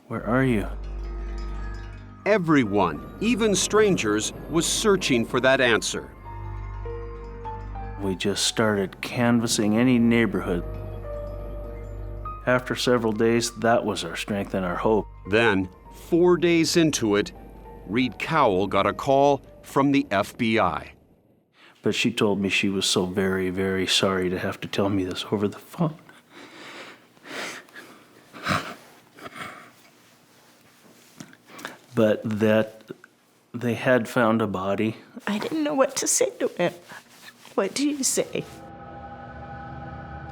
where are you? Everyone, even strangers, was searching for that answer. We just started canvassing any neighborhood. After several days, that was our strength and our hope. Then, 4 days into it, Reed Cowell got a call from the FBI. But she told me she was so very, very sorry to have to tell me this over the phone. But that they had found a body. I didn't know what to say to him. What do you say?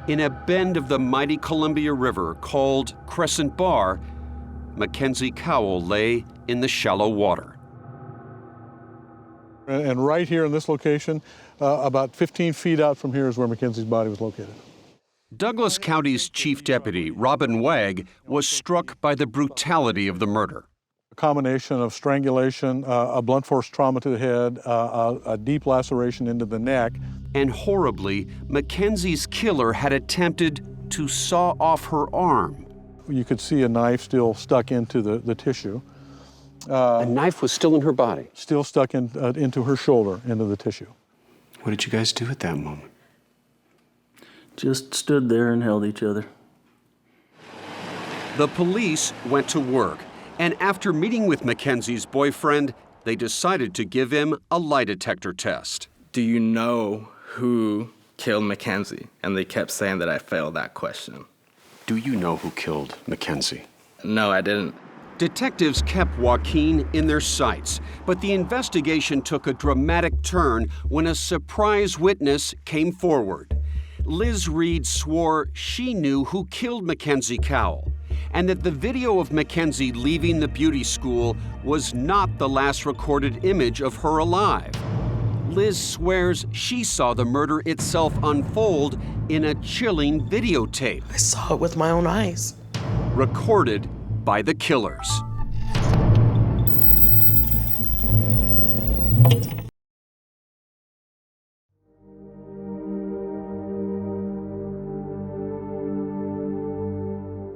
In a bend of the mighty Columbia River called Crescent Bar, Mackenzie Cowell lay in the shallow water. And right here in this location, about 15 feet out from here is where Mackenzie's body was located. Douglas County's chief deputy, Robin Wagg, was struck by the brutality of the murder. A combination of strangulation, a blunt force trauma to the head, a deep laceration into the neck. And horribly, Mackenzie's killer had attempted to saw off her arm. You could see a knife still stuck into the tissue. A knife was still in her body? Still stuck into her shoulder, into the tissue. What did you guys do at that moment? Just stood there and held each other. The police went to work, and after meeting with Mackenzie's boyfriend, they decided to give him a lie detector test. Do you know who killed Mackenzie? And they kept saying that I failed that question. Do you know who killed Mackenzie? No, I didn't. Detectives kept Joaquin in their sights, but the investigation took a dramatic turn when a surprise witness came forward. Liz Reed swore she knew who killed Mackenzie Cowell, and that the video of Mackenzie leaving the beauty school was not the last recorded image of her alive. Liz swears she saw the murder itself unfold in a chilling videotape. I saw it with my own eyes. Recorded by the killers.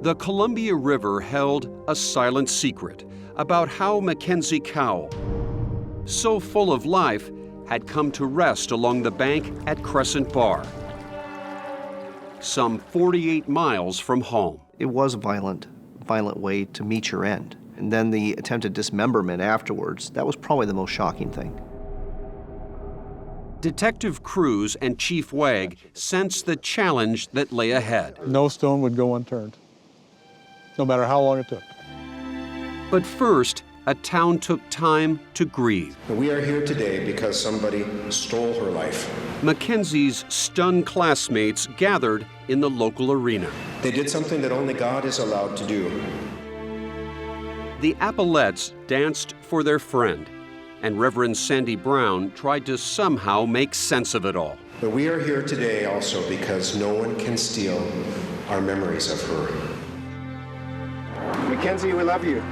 The Columbia River held a silent secret about how Mackenzie Cowell, so full of life, had come to rest along the bank at Crescent Bar, some 48 miles from home. It was a violent way to meet your end. And then the attempted dismemberment afterwards, that was probably the most shocking thing. Detective Cruz and Chief Wagg sensed the challenge that lay ahead. No stone would go unturned, no matter how long it took. But first, a town took time to grieve. We are here today because somebody stole her life. Mackenzie's stunned classmates gathered in the local arena. They did something that only God is allowed to do. The Applettes danced for their friend, and Reverend Sandy Brown tried to somehow make sense of it all. But we are here today also because no one can steal our memories of her. Mackenzie, we love you.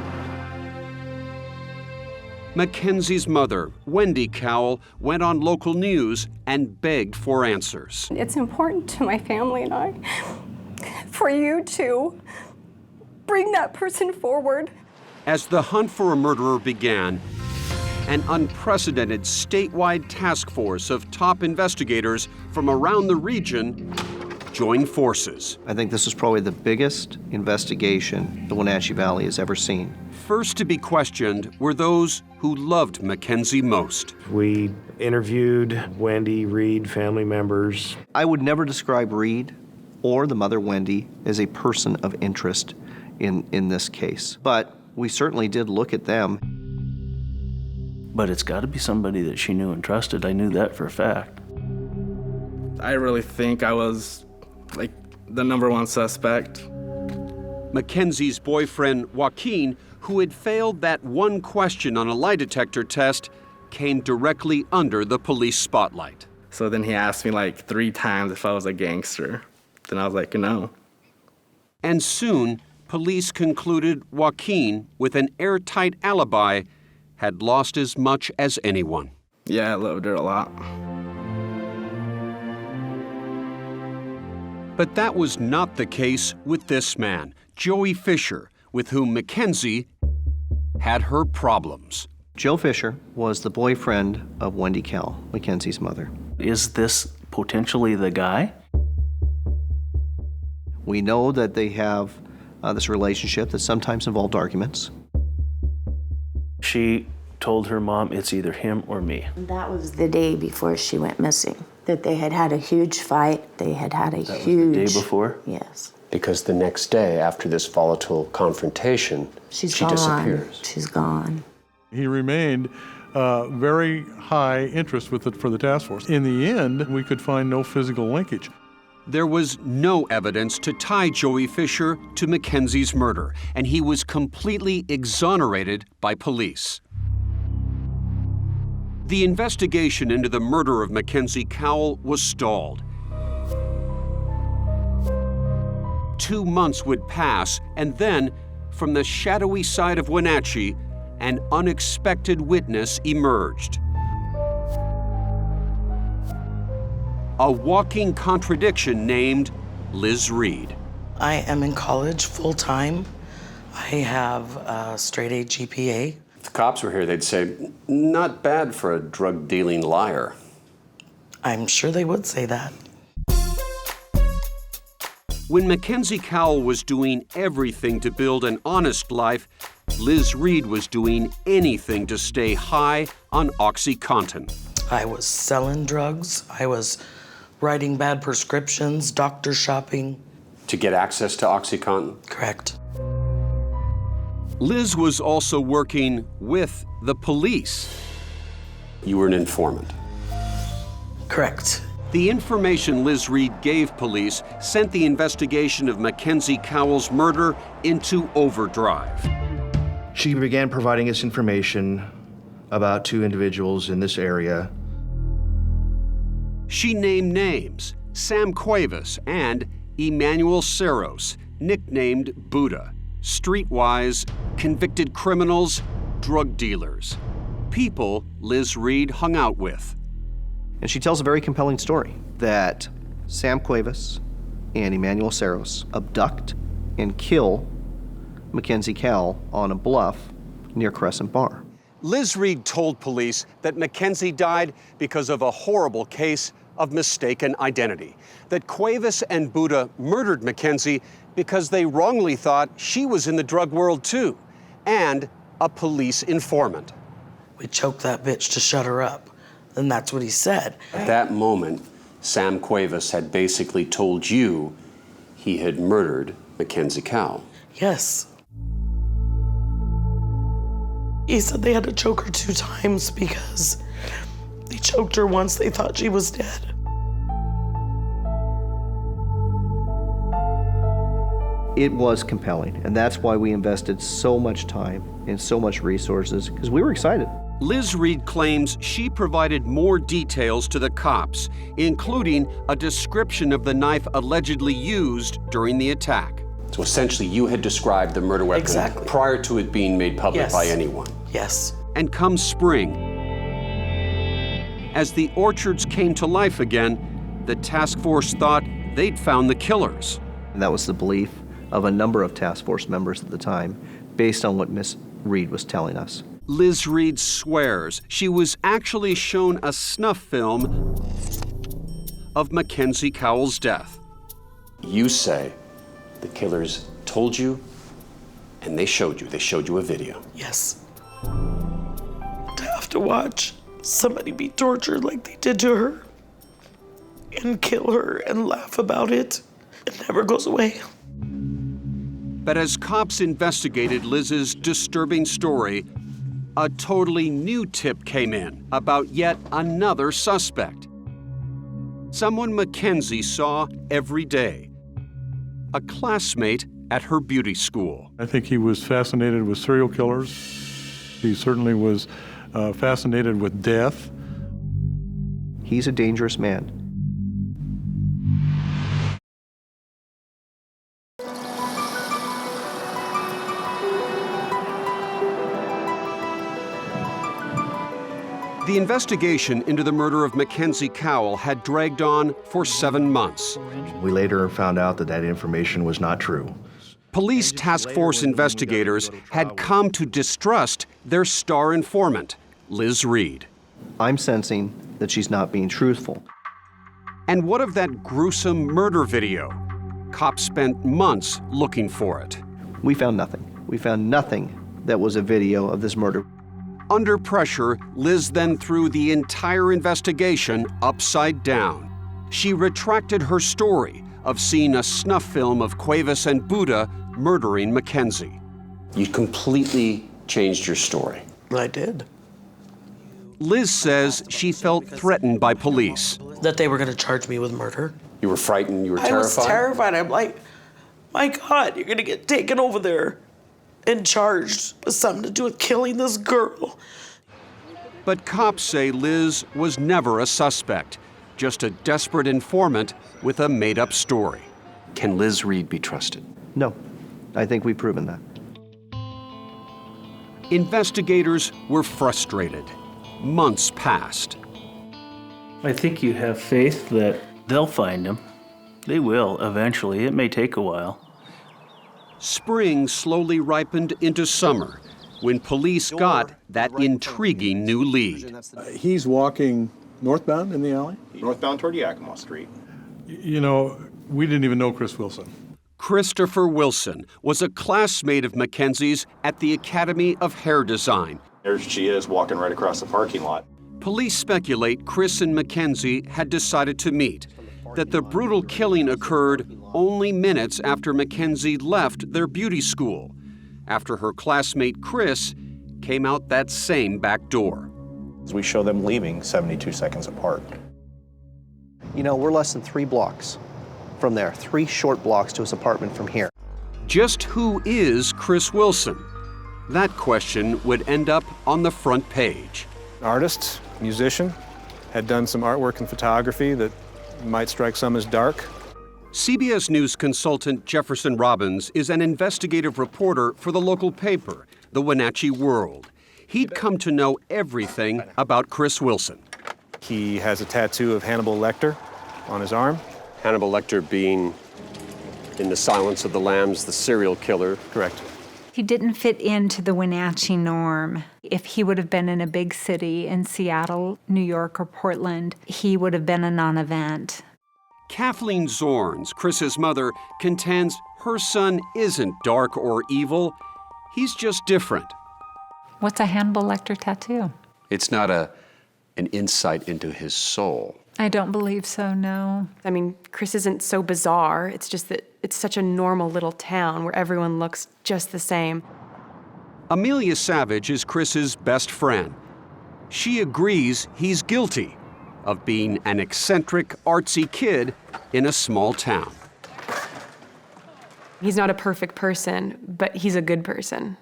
Mackenzie's mother, Wendy Cowell, went on local news and begged for answers. It's important to my family and I for you to bring that person forward. As the hunt for a murderer began, an unprecedented statewide task force of top investigators from around the region joined forces. I think this is probably the biggest investigation the Wenatchee Valley has ever seen. First to be questioned were those who loved Mackenzie most. We interviewed Wendy, Reed, family members. I would never describe Reed or the mother Wendy as a person of interest in this case, but we certainly did look at them. But it's got to be somebody that she knew and trusted. I knew that for a fact. I really think I was like the #1 suspect. Mackenzie's boyfriend, Joaquin, who had failed that one question on a lie detector test, came directly under the police spotlight. So then he asked me like 3 times if I was a gangster. Then I was like, no. And soon, police concluded Joaquin, with an airtight alibi, had lost as much as anyone. Yeah, I loved her a lot. But that was not the case with this man, Joey Fisher, with whom Mackenzie had her problems. Joe Fisher was the boyfriend of Wendy Cowell, Mackenzie's mother. Is this potentially the guy? We know that they have this relationship that sometimes involved arguments. She told her mom it's either him or me. That was the day before she went missing, that they had had a huge fight. They had had a That huge... was the day before? Yes. Because the next day, after this volatile confrontation, she disappears. She's gone. He remained very high interest for the task force. In the end, we could find no physical linkage. There was no evidence to tie Joey Fisher to Mackenzie's murder, and he was completely exonerated by police. The investigation into the murder of Mackenzie Cowell was stalled. 2 months would pass, and then, from the shadowy side of Wenatchee, an unexpected witness emerged. A walking contradiction named Liz Reed. I am in college full-time. I have a straight-A GPA. If the cops were here, they'd say, not bad for a drug-dealing liar. I'm sure they would say that. When Mackenzie Cowell was doing everything to build an honest life, Liz Reed was doing anything to stay high on OxyContin. I was selling drugs. I was writing bad prescriptions, doctor shopping. To get access to OxyContin? Correct. Liz was also working with the police. You were an informant. Correct. The information Liz Reed gave police sent the investigation of Mackenzie Cowell's murder into overdrive. She began providing us information about 2 individuals in this area. She named names, Sam Cuevas and Emmanuel Cerros, nicknamed Buddha, streetwise, convicted criminals, drug dealers, people Liz Reed hung out with. And she tells a very compelling story that Sam Cuevas and Emmanuel Cerros abduct and kill Mackenzie Cowell on a bluff near Crescent Bar. Liz Reed told police that Mackenzie died because of a horrible case of mistaken identity, that Cuevas and Buddha murdered Mackenzie because they wrongly thought she was in the drug world too, and a police informant. We choked that bitch to shut her up. And that's what he said. At that moment, Sam Cuevas had basically told you he had murdered Mackenzie Cowell. Yes. He said they had to choke her 2 times because they choked her once they thought she was dead. It was compelling, and that's why we invested so much time and so much resources, because we were excited. Liz Reed claims she provided more details to the cops, including a description of the knife allegedly used during the attack. So essentially, you had described the murder weapon prior to it being made public by anyone. Yes. And come spring, as the orchards came to life again, the task force thought they'd found the killers. And that was the belief of a number of task force members at the time, based on what Miss Reed was telling us. Liz Reed swears she was actually shown a snuff film of Mackenzie Cowell's death. You say the killers told you and they showed you a video. Yes. To have to watch somebody be tortured like they did to her and kill her and laugh about it, it never goes away. But as cops investigated Liz's disturbing story, a totally new tip came in about yet another suspect. Someone Mackenzie saw every day. A classmate at her beauty school. I think he was fascinated with serial killers. He certainly was fascinated with death. He's a dangerous man. The investigation into the murder of Mackenzie Cowell had dragged on for 7 months. We later found out that that information was not true. Police task force investigators had come to distrust their star informant, Liz Reed. I'm sensing that she's not being truthful. And what of that gruesome murder video? Cops spent months looking for it. We found nothing. We found nothing that was a video of this murder. Under pressure, Liz then threw the entire investigation upside down. She retracted her story of seeing a snuff film of Cuevas and Buddha murdering Mackenzie. You completely changed your story. I did. Liz says she felt threatened by police. That they were going to charge me with murder. You were frightened? You were terrified? I was terrified. I'm like, my God, you're gonna get taken over there and charged with something to do with killing this girl. But cops say Liz was never a suspect, just a desperate informant with a made-up story. Can Liz Reed be trusted? No, I think we've proven that. Investigators were frustrated. Months passed. I think you have faith that they'll find him. They will eventually. It may take a while. Spring slowly ripened into summer when police got that intriguing new lead. He's walking northbound in the alley? Northbound toward Yakima Street. You know, we didn't even know Chris Wilson. Christopher Wilson was a classmate of Mackenzie's at the Academy of Hair Design. There she is, walking right across the parking lot. Police speculate Chris and Mackenzie had decided to meet, that the brutal killing occurred only minutes after Mackenzie left their beauty school, after her classmate Chris came out that same back door. We show them leaving 72 seconds apart. You know, we're less than 3 blocks from there, 3 short blocks to his apartment from here. Just who is Chris Wilson? That question would end up on the front page. Artist, musician, had done some artwork and photography that might strike some as dark. CBS News consultant Jefferson Robbins is an investigative reporter for the local paper, the Wenatchee World. He'd come to know everything about Chris Wilson. He has a tattoo of Hannibal Lecter on his arm. Hannibal Lecter being, in The Silence of the Lambs, the serial killer. Correct. He didn't fit into the Wenatchee norm. If he would have been in a big city in Seattle, New York, or Portland, he would have been a non-event. Kathleen Zorns, Chris's mother, contends her son isn't dark or evil. He's just different. What's a Hannibal Lecter tattoo? It's not an insight into his soul. I don't believe so, no. I mean, Chris isn't so bizarre. It's just that it's such a normal little town where everyone looks just the same. Amelia Savage is Chris's best friend. She agrees he's guilty of being an eccentric, artsy kid in a small town. He's not a perfect person, but he's a good person.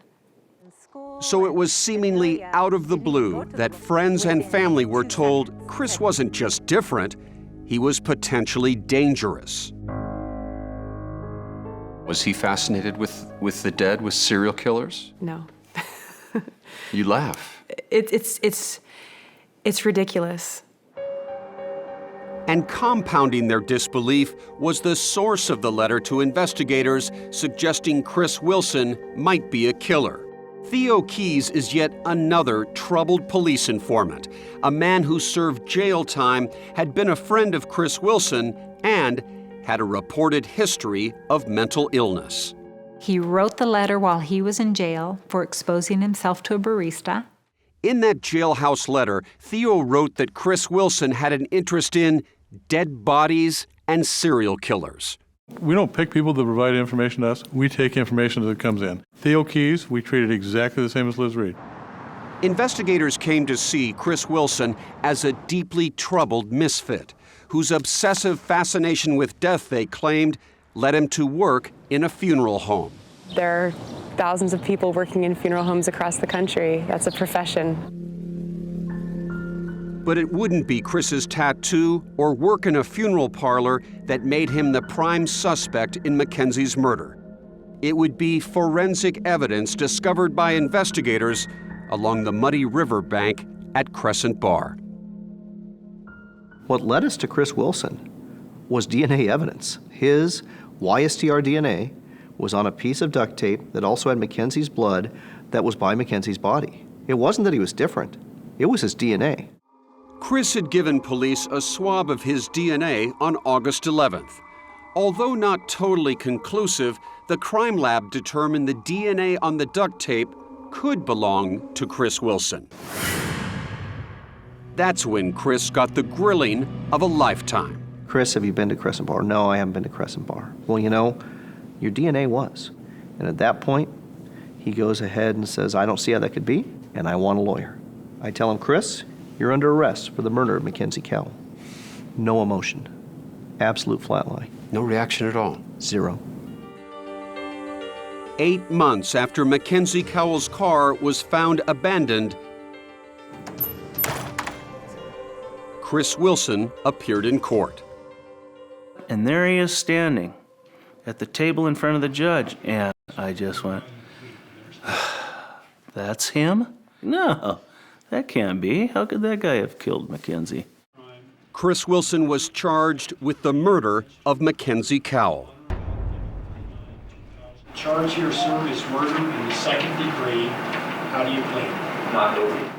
So it was seemingly out of the blue that friends and family were told Chris wasn't just different, he was potentially dangerous. Was he fascinated with the dead, with serial killers? No. You laugh. It's ridiculous. And compounding their disbelief was the source of the letter to investigators suggesting Chris Wilson might be a killer. Theo Keys is yet another troubled police informant, a man who served jail time, had been a friend of Chris Wilson, and had a reported history of mental illness. He wrote the letter while he was in jail for exposing himself to a barista. In that jailhouse letter, Theo wrote that Chris Wilson had an interest in dead bodies and serial killers. We don't pick people that provide information to us. We take information that comes in. Theo Keys, we treated exactly the same as Liz Reed. Investigators came to see Chris Wilson as a deeply troubled misfit, whose obsessive fascination with death, they claimed, led him to work in a funeral home. There are thousands of people working in funeral homes across the country. That's a profession. But it wouldn't be Chris's tattoo or work in a funeral parlor that made him the prime suspect in Mackenzie's murder. It would be forensic evidence discovered by investigators along the muddy river bank at Crescent Bar. What led us to Chris Wilson was DNA evidence. His YSTR DNA was on a piece of duct tape that also had Mackenzie's blood that was by Mackenzie's body. It wasn't that he was different. It was his DNA. Chris had given police a swab of his DNA on August 11th. Although not totally conclusive, the crime lab determined the DNA on the duct tape could belong to Chris Wilson. That's when Chris got the grilling of a lifetime. Chris, have you been to Crescent Bar? No, I haven't been to Crescent Bar. Well, you know, your DNA was. And at that point, he goes ahead and says, I don't see how that could be, and I want a lawyer. I tell him, Chris, you're under arrest for the murder of Mackenzie Kell. No emotion. Absolute flat lie. No reaction at all? Zero. 8 months after Mackenzie Cowell's car was found abandoned, Chris Wilson appeared in court. And there he is standing at the table in front of the judge. And I just went, that's him? No, that can't be. How could that guy have killed Mackenzie? Chris Wilson was charged with the murder of Mackenzie Cowell. The charge here, sir, is murder in the second degree. How do you plead? Not guilty.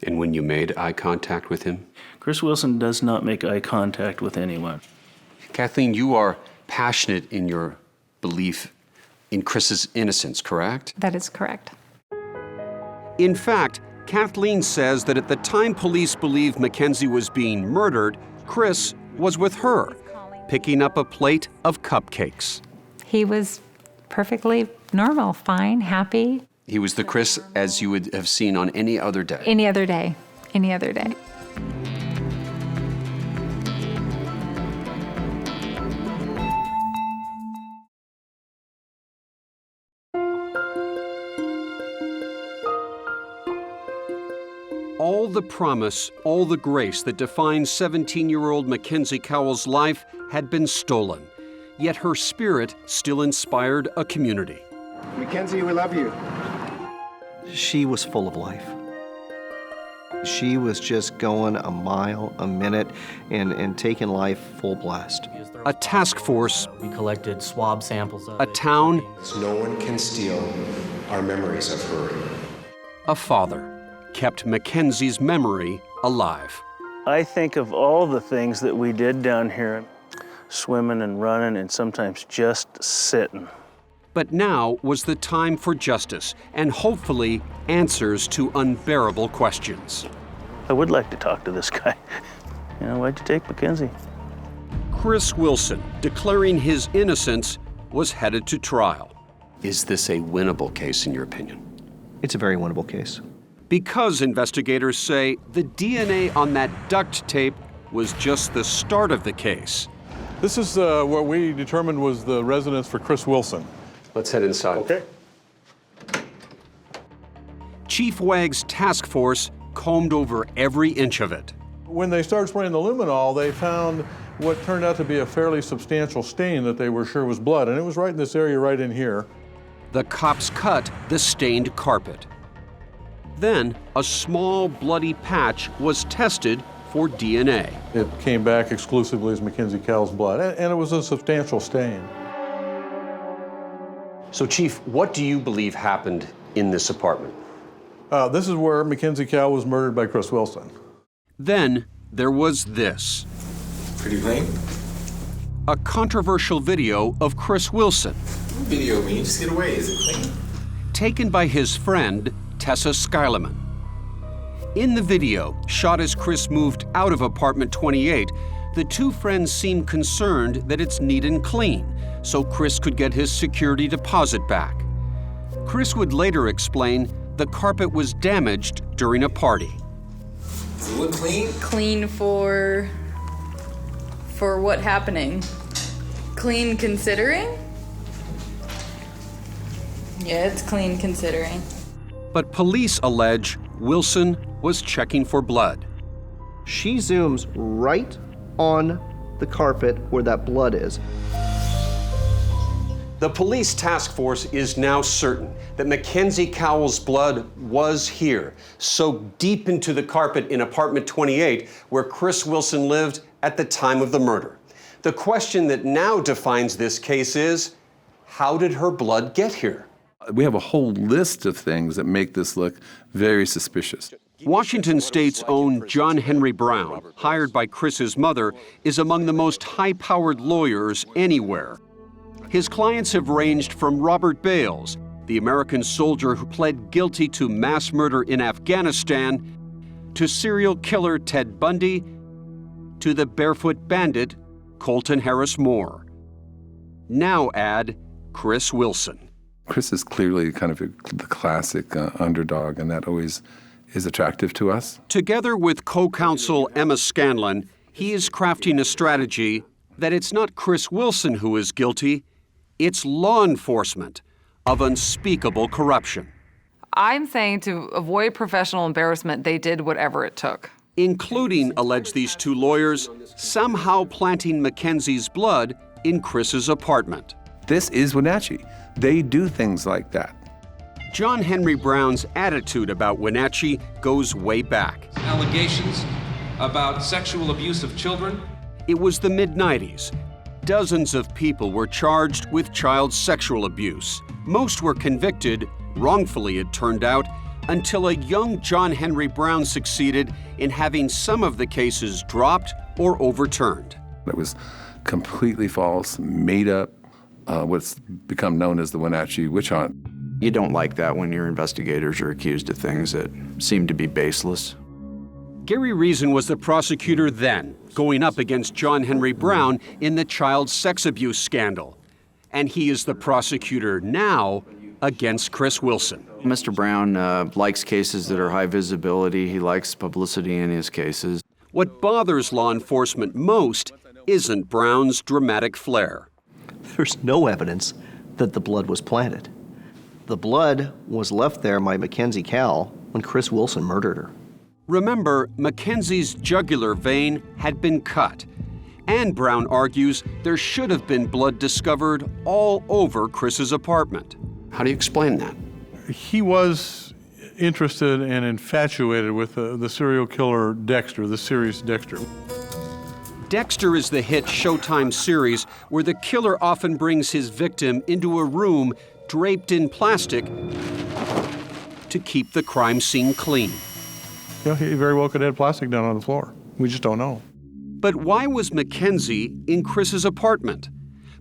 And when you made eye contact with him? Chris Wilson does not make eye contact with anyone. Kathleen, you are passionate in your belief in Chris's innocence, correct? That is correct. In fact, Kathleen says that at the time police believed Mackenzie was being murdered, Chris was with her, picking up a plate of cupcakes. He was perfectly normal, fine, happy. He was the Chris as you would have seen on any other day. Any other day. Any other day. All the promise, all the grace that defined 17-year-old Mackenzie Cowell's life had been stolen. Yet her spirit still inspired a community. Mackenzie, we love you. She was full of life. She was just going a mile a minute and taking life full blast. A task force. We collected swab samples of a town. No one can steal our memories of her. A father kept Mackenzie's memory alive. I think of all the things that we did down here, swimming and running and sometimes just sitting. But now was the time for justice and hopefully answers to unbearable questions. I would like to talk to this guy. You know, why'd you take Mackenzie? Chris Wilson, declaring his innocence, was headed to trial. Is this a winnable case in your opinion? It's a very winnable case. Because investigators say the DNA on that duct tape was just the start of the case. This is what we determined was the residence for Chris Wilson. Let's head inside. Okay. Chief Wagg's task force combed over every inch of it. When they started spraying the luminol, they found what turned out to be a fairly substantial stain that they were sure was blood, and it was right in this area right in here. The cops cut the stained carpet. Then, a small bloody patch was tested for DNA. It came back exclusively as Mackenzie Cowell's blood, and it was a substantial stain. So, Chief, what do you believe happened in this apartment? This is where Mackenzie Cowell was murdered by Chris Wilson. Then there was this. Pretty clean? A controversial video of Chris Wilson. Video me, just get away, is it clean? Taken by his friend, Tessa Skyleman. In the video, shot as Chris moved out of apartment 28, the two friends seemed concerned that it's neat and clean, so Chris could get his security deposit back. Chris would later explain the carpet was damaged during a party. Does it look clean? Clean for what happening? Clean considering? Yeah, it's clean considering. But police allege Wilson was checking for blood. She zooms right on the carpet where that blood is. The police task force is now certain that Mackenzie Cowell's blood was here, soaked deep into the carpet in apartment 28, where Chris Wilson lived at the time of the murder. The question that now defines this case is, how did her blood get here? We have a whole list of things that make this look very suspicious. Washington State's own John Henry Brown, hired by Chris's mother, is among the most high-powered lawyers anywhere. His clients have ranged from Robert Bales, the American soldier who pled guilty to mass murder in Afghanistan, to serial killer Ted Bundy, to the barefoot bandit Colton Harris Moore. Now add Chris Wilson. Chris is clearly kind of the classic underdog, and that always is attractive to us. Together with co-counsel Emma Scanlon, he is crafting a strategy that it's not Chris Wilson who is guilty, it's law enforcement of unspeakable corruption. I'm saying to avoid professional embarrassment, they did whatever it took. Including, allege these two lawyers, somehow planting Mackenzie's blood in Chris's apartment. This is Wenatchee. They do things like that. John Henry Brown's attitude about Wenatchee goes way back. Allegations about sexual abuse of children. It was the mid-90s. Dozens of people were charged with child sexual abuse. Most were convicted, wrongfully it turned out, until a young John Henry Brown succeeded in having some of the cases dropped or overturned. It was completely false, made up, what's become known as the Wenatchee witch hunt. You don't like that when your investigators are accused of things that seem to be baseless. Gary Reason was the prosecutor then, going up against John Henry Brown in the child sex abuse scandal. And he is the prosecutor now against Chris Wilson. Mr. Brown likes cases that are high visibility. He likes publicity in his cases. What bothers law enforcement most isn't Brown's dramatic flair. There's no evidence that the blood was planted. The blood was left there by Mackenzie Cowell when Chris Wilson murdered her. Remember, Mackenzie's jugular vein had been cut. And Brown argues there should have been blood discovered all over Chris's apartment. How do you explain that? He was interested and infatuated with the serial killer Dexter, the serious Dexter. Dexter is the hit Showtime series where the killer often brings his victim into a room draped in plastic to keep the crime scene clean. You know, he very well could have had plastic down on the floor. We just don't know. But why was Mackenzie in Chris's apartment?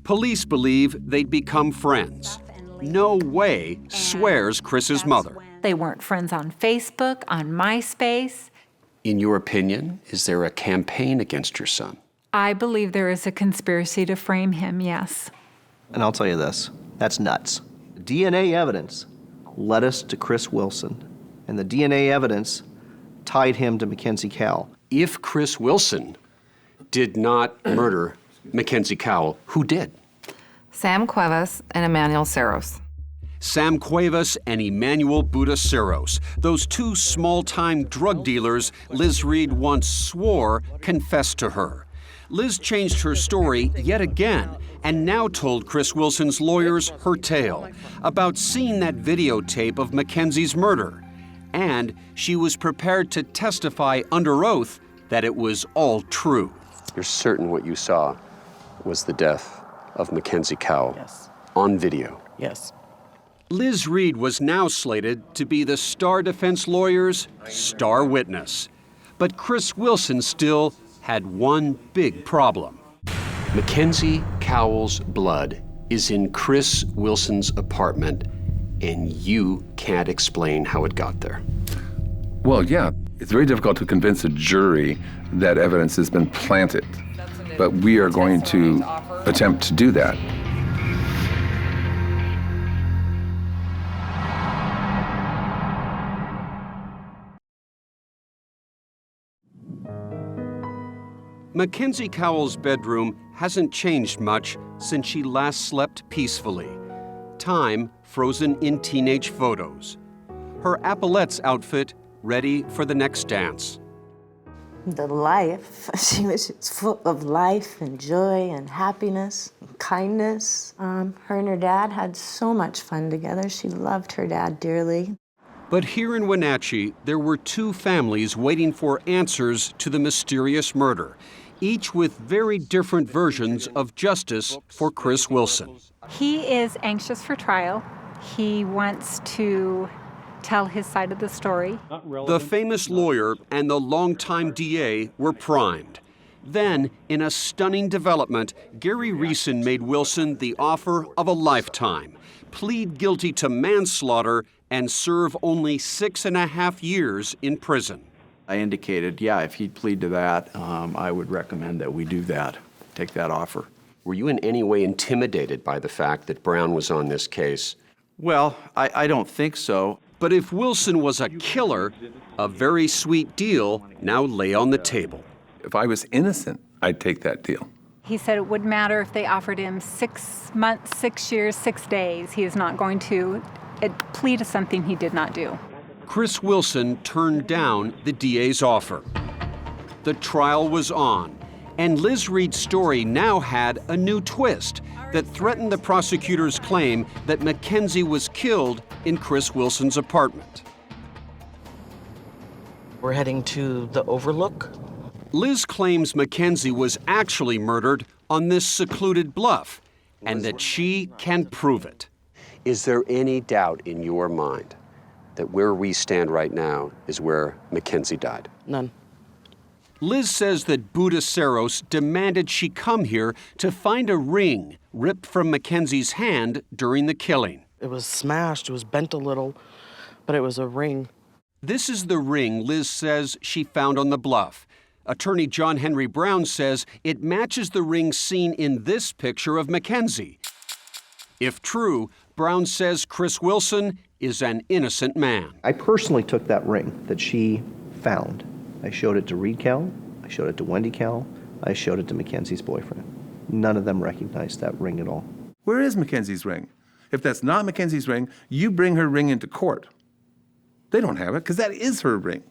Police believe they'd become friends. No way, swears Chris's mother. They weren't friends on Facebook, on MySpace. In your opinion, is there a campaign against your son? I believe there is a conspiracy to frame him, yes. And I'll tell you this, that's nuts. DNA evidence led us to Chris Wilson, and the DNA evidence tied him to Mackenzie Cowell. If Chris Wilson did not murder Mackenzie Cowell, who did? Sam Cuevas and Emmanuel Cerros. Sam Cuevas and Emmanuel Buda Cerros, those two small-time drug dealers Liz Reed once swore confessed to her. Liz changed her story yet again and now told Chris Wilson's lawyers her tale about seeing that videotape of Mackenzie's murder. And she was prepared to testify under oath that it was all true. You're certain what you saw was the death of Mackenzie Cowell? Yes. On video? Yes. Liz Reed was now slated to be the star defense lawyer's star witness. But Chris Wilson still had one big problem. Mackenzie Cowell's blood is in Chris Wilson's apartment, and you can't explain how it got there. Well, yeah, it's very difficult to convince a jury that evidence has been planted, but we are going to attempt to do that. Mackenzie Cowell's bedroom hasn't changed much since she last slept peacefully. Time frozen in teenage photos. Her epaulettes outfit ready for the next dance. The life, she was just full of life and joy and happiness and kindness. Her and her dad had so much fun together. She loved her dad dearly. But here in Wenatchee, there were two families waiting for answers to the mysterious murder, each with very different versions of justice for Chris Wilson. He is anxious for trial. He wants to tell his side of the story. The famous lawyer and the longtime DA were primed. Then, in a stunning development, Gary Reason made Wilson the offer of a lifetime, plead guilty to manslaughter, and serve only 6.5 years in prison. I indicated, yeah, if he'd plead to that, I would recommend that we do that, take that offer. Were you in any way intimidated by the fact that Brown was on this case? Well, I don't think so. But if Wilson was a killer, a very sweet deal now lay on the table. If I was innocent, I'd take that deal. He said it wouldn't matter if they offered him 6 months, 6 years, 6 days. He is not going to plead to something he did not do. Chris Wilson turned down the DA's offer. The trial was on, and Liz Reed's story now had a new twist that threatened the prosecutor's claim that Mackenzie was killed in Chris Wilson's apartment. We're heading to the Overlook. Liz claims Mackenzie was actually murdered on this secluded bluff, and that she can prove it. Is there any doubt in your mind that where we stand right now is where Mackenzie died? None. Liz says that Buddha Saros demanded she come here to find a ring ripped from Mackenzie's hand during the killing. It was smashed, it was bent a little, but it was a ring. This is the ring Liz says she found on the bluff. Attorney John Henry Brown says it matches the ring seen in this picture of Mackenzie. If true, Brown says Chris Wilson is an innocent man. I personally took that ring that she found. I showed it to Reed Cal, I showed it to Wendy Cal, I showed it to Mackenzie's boyfriend. None of them recognized that ring at all. Where is Mackenzie's ring? If that's not Mackenzie's ring, you bring her ring into court. They don't have it, because that is her ring.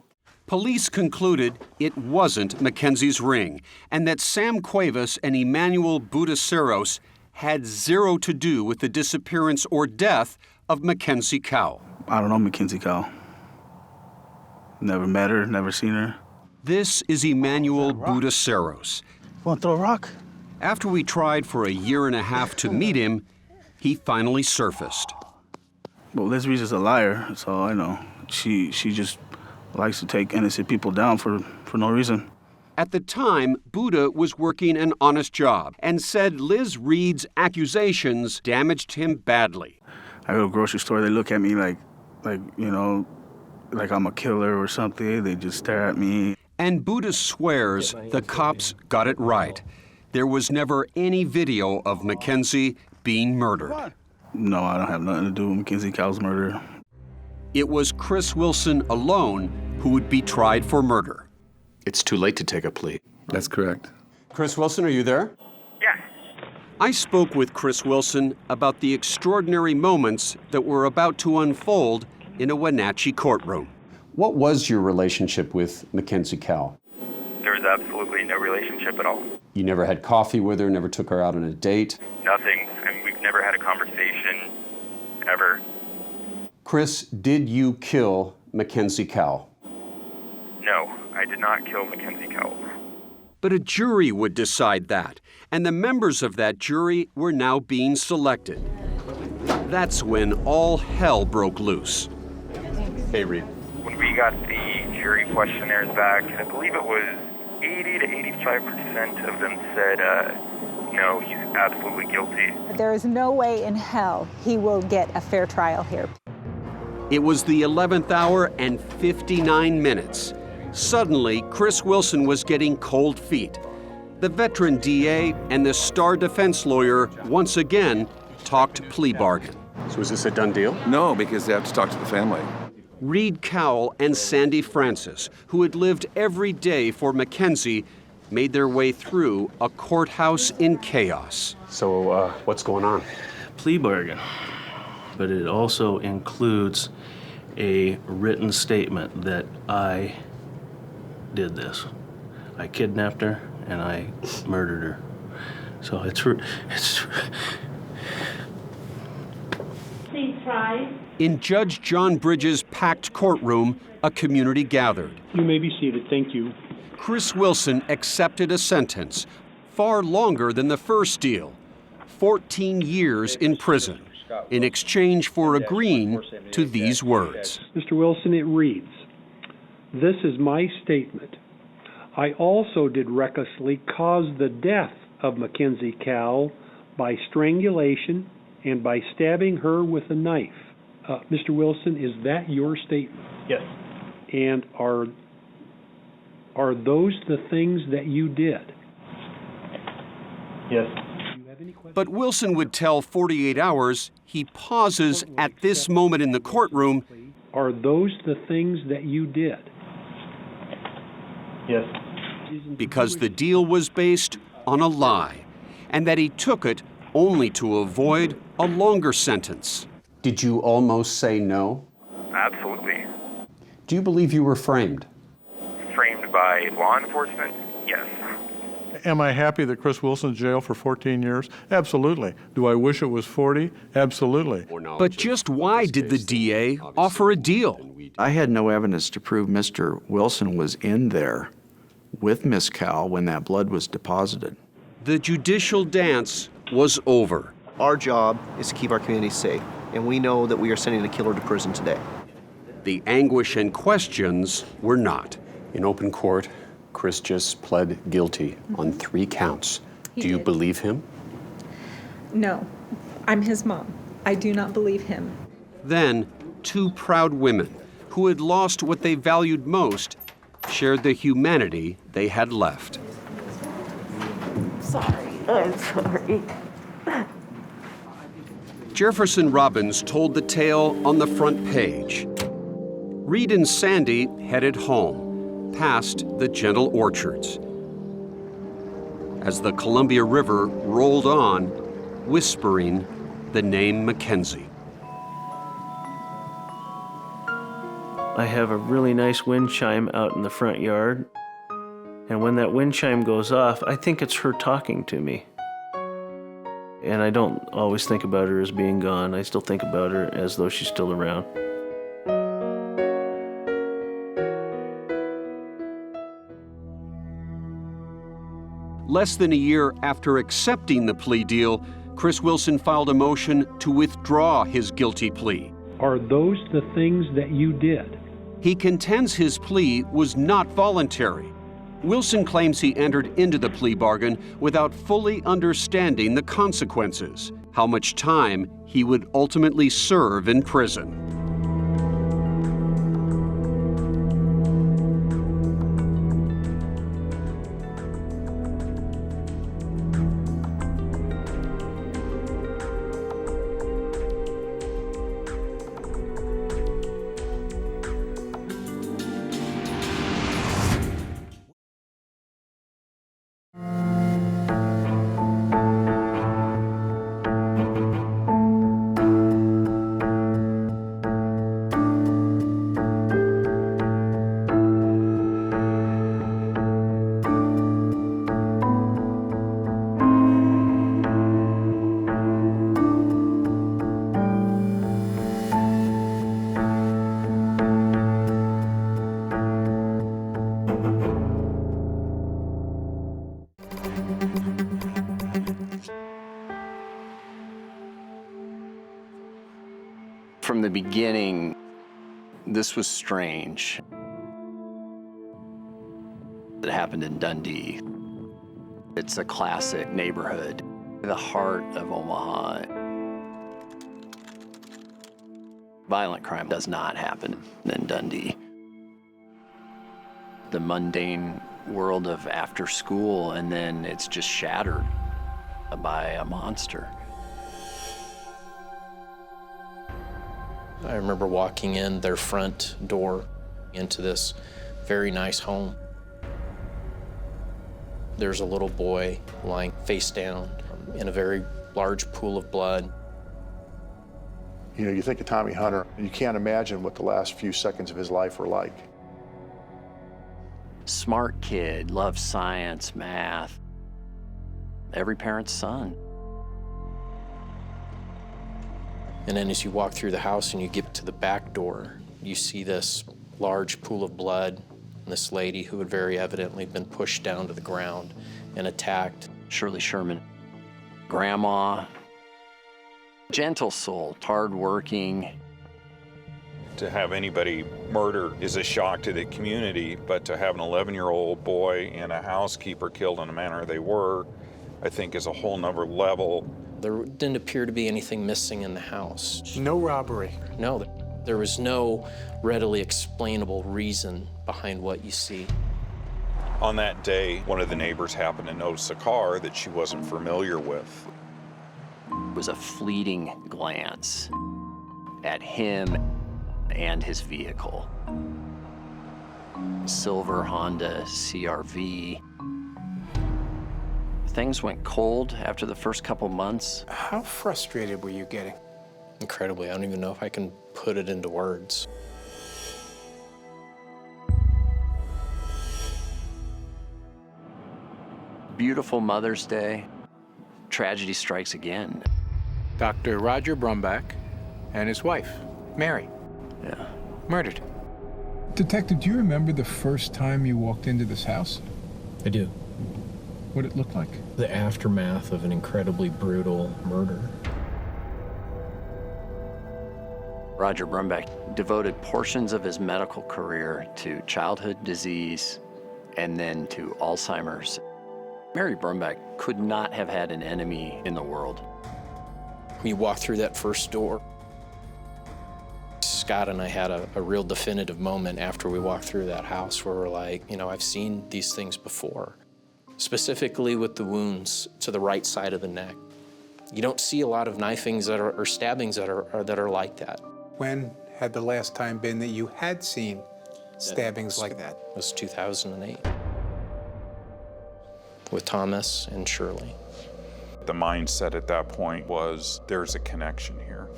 Police concluded it wasn't Mackenzie's ring, and that Sam Cuevas and Emmanuel Buddha Saros had zero to do with the disappearance or death of Mackenzie Cowell. I don't know Mackenzie Cowell. Never met her, never seen her. This is Emmanuel Buddha Saros. Want to throw a rock? After we tried for a year and a half to meet him, he finally surfaced. Well, Liz Reed's a liar, that's all I know. She just likes to take innocent people down for no reason. At the time, Buddha was working an honest job and said Liz Reed's accusations damaged him badly. I go to a grocery store, they look at me like I'm a killer or something. They just stare at me. And Buddha swears the cops got it right. There was never any video of Mackenzie being murdered. No, I don't have nothing to do with Mackenzie Cowell's murder. It was Chris Wilson alone who would be tried for murder. It's too late to take a plea. That's correct. Chris Wilson, are you there? Yes. I spoke with Chris Wilson about the extraordinary moments that were about to unfold in a Wenatchee courtroom. What was your relationship with Mackenzie Cowell? There was absolutely no relationship at all. You never had coffee with her, never took her out on a date? Nothing. I mean, we've never had a conversation, ever. Chris, did you kill Mackenzie Cowell? No, I did not kill Mackenzie Cowell. But a jury would decide that, and the members of that jury were now being selected. That's when all hell broke loose. Hey, Reed. When we got the jury questionnaires back, I believe it was 80 to 85% of them said, no, he's absolutely guilty. There is no way in hell he will get a fair trial here. It was the 11th hour and 59 minutes. Suddenly, Chris Wilson was getting cold feet. The veteran DA and the star defense lawyer once again talked plea bargain. So is this a done deal? No, because they have to talk to the family. Reed Cowell and Sandy Francis, who had lived every day for Mackenzie, made their way through a courthouse in chaos. So what's going on? Plea bargain. But it also includes a written statement that I did this. I kidnapped her and I murdered her. So it's Please rise. In Judge John Bridges' packed courtroom, a community gathered. You may be seated, thank you. Chris Wilson accepted a sentence far longer than the first deal, 14 years in prison, in exchange for agreeing to these words. Mr. Wilson, it reads, "This is my statement. I also did recklessly cause the death of Mackenzie Cowell by strangulation and by stabbing her with a knife." Mr. Wilson, is that your statement? Yes. And are those the things that you did? Yes. But Wilson would tell 48 Hours he pauses at this moment in the courtroom. Are those the things that you did? Yes. Because the deal was based on a lie. and that he took it only to avoid a longer sentence. Did you almost say no? Absolutely. Do you believe you were framed? Framed by law enforcement? Yes. Am I happy that Chris Wilson's jailed for 14 years? Absolutely. Do I wish it was 40? Absolutely. But just why did the DA offer a deal? I had no evidence to prove Mr. Wilson was in there with Miss Cowell when that blood was deposited. The judicial dance was over. Our job is to keep our community safe, and we know that we are sending a killer to prison today. The anguish and questions were not. In open court, Chris just pled guilty on 3 counts. Do you believe him? No, I'm his mom. I do not believe him. Then, 2 proud women who had lost what they valued most shared the humanity they had left. Sorry. I'm sorry. Jefferson Robbins told the tale on the front page. Reed and Sandy headed home, past the gentle orchards. As the Columbia River rolled on, whispering the name Mackenzie. I have a really nice wind chime out in the front yard. And when that wind chime goes off, I think it's her talking to me. And I don't always think about her as being gone. I still think about her as though she's still around. Less than a year after accepting the plea deal, Chris Wilson filed a motion to withdraw his guilty plea. Are those the things that you did? He contends his plea was not voluntary. Wilson claims he entered into the plea bargain without fully understanding the consequences, how much time he would ultimately serve in prison. From the beginning, this was strange. It happened in Dundee. It's a classic neighborhood, the heart of Omaha. Violent crime does not happen in Dundee. The mundane world of after school, and then it's just shattered by a monster. I remember walking in their front door into this very nice home. There's a little boy lying face down in a very large pool of blood. You know, you think of Tommy Hunter, and you can't imagine what the last few seconds of his life were like. Smart kid, loves science, math. Every parent's son. And then as you walk through the house and you get to the back door, you see this large pool of blood and this lady who had very evidently been pushed down to the ground and attacked. Shirley Sherman, grandma, gentle soul, hardworking. To have anybody murdered is a shock to the community, but to have an 11-year-old boy and a housekeeper killed in the manner they were, I think is a whole nother level. There didn't appear to be anything missing in the house. No robbery. No, there was no readily explainable reason behind what you see. On that day, one of the neighbors happened to notice a car that she wasn't familiar with. It was a fleeting glance at him and his vehicle. Silver Honda CRV, Things went cold after the first couple months. How frustrated were you getting? Incredibly. I don't even know if I can put it into words. Beautiful Mother's Day. Tragedy strikes again. Dr. Roger Brumback and his wife, Mary. Yeah. Murdered. Detective, do you remember the first time you walked into this house? I do. What did it look like? The aftermath of an incredibly brutal murder. Roger Brumback devoted portions of his medical career to childhood disease and then to Alzheimer's. Mary Brumback could not have had an enemy in the world. We walked through that first door. Scott and I had a real definitive moment after we walked through that house where we're like, you know, I've seen these things before, specifically with the wounds to the right side of the neck. You don't see a lot of knifings or stabbings that are like that. When had the last time been that you had seen stabbings like that? It was 2008 with Thomas and Shirley. The mindset at that point was, there's a connection here.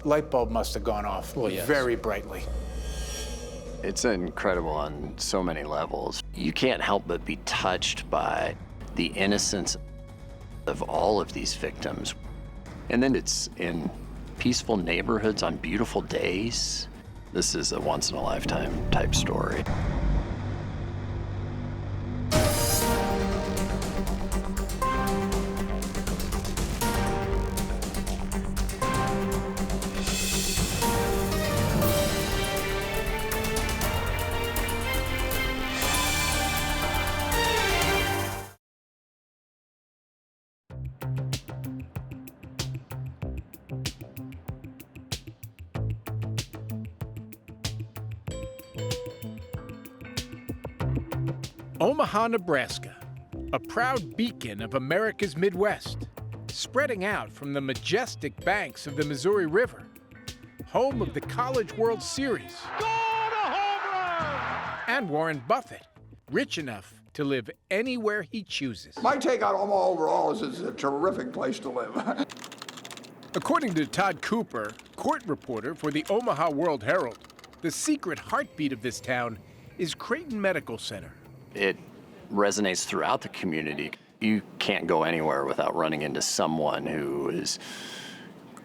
Light bulb must have gone off very brightly. It's incredible on so many levels. You can't help but be touched by the innocence of all of these victims. And then it's in peaceful neighborhoods on beautiful days. This is a once-in-a-lifetime type story. Omaha, Nebraska, a proud beacon of America's Midwest, spreading out from the majestic banks of the Missouri River, home of the College World Series, and Warren Buffett, rich enough to live anywhere he chooses. My take on Omaha overall is it's a terrific place to live. According to Todd Cooper, court reporter for the Omaha World Herald, the secret heartbeat of this town is Creighton Medical Center. It resonates throughout the community. You can't go anywhere without running into someone who is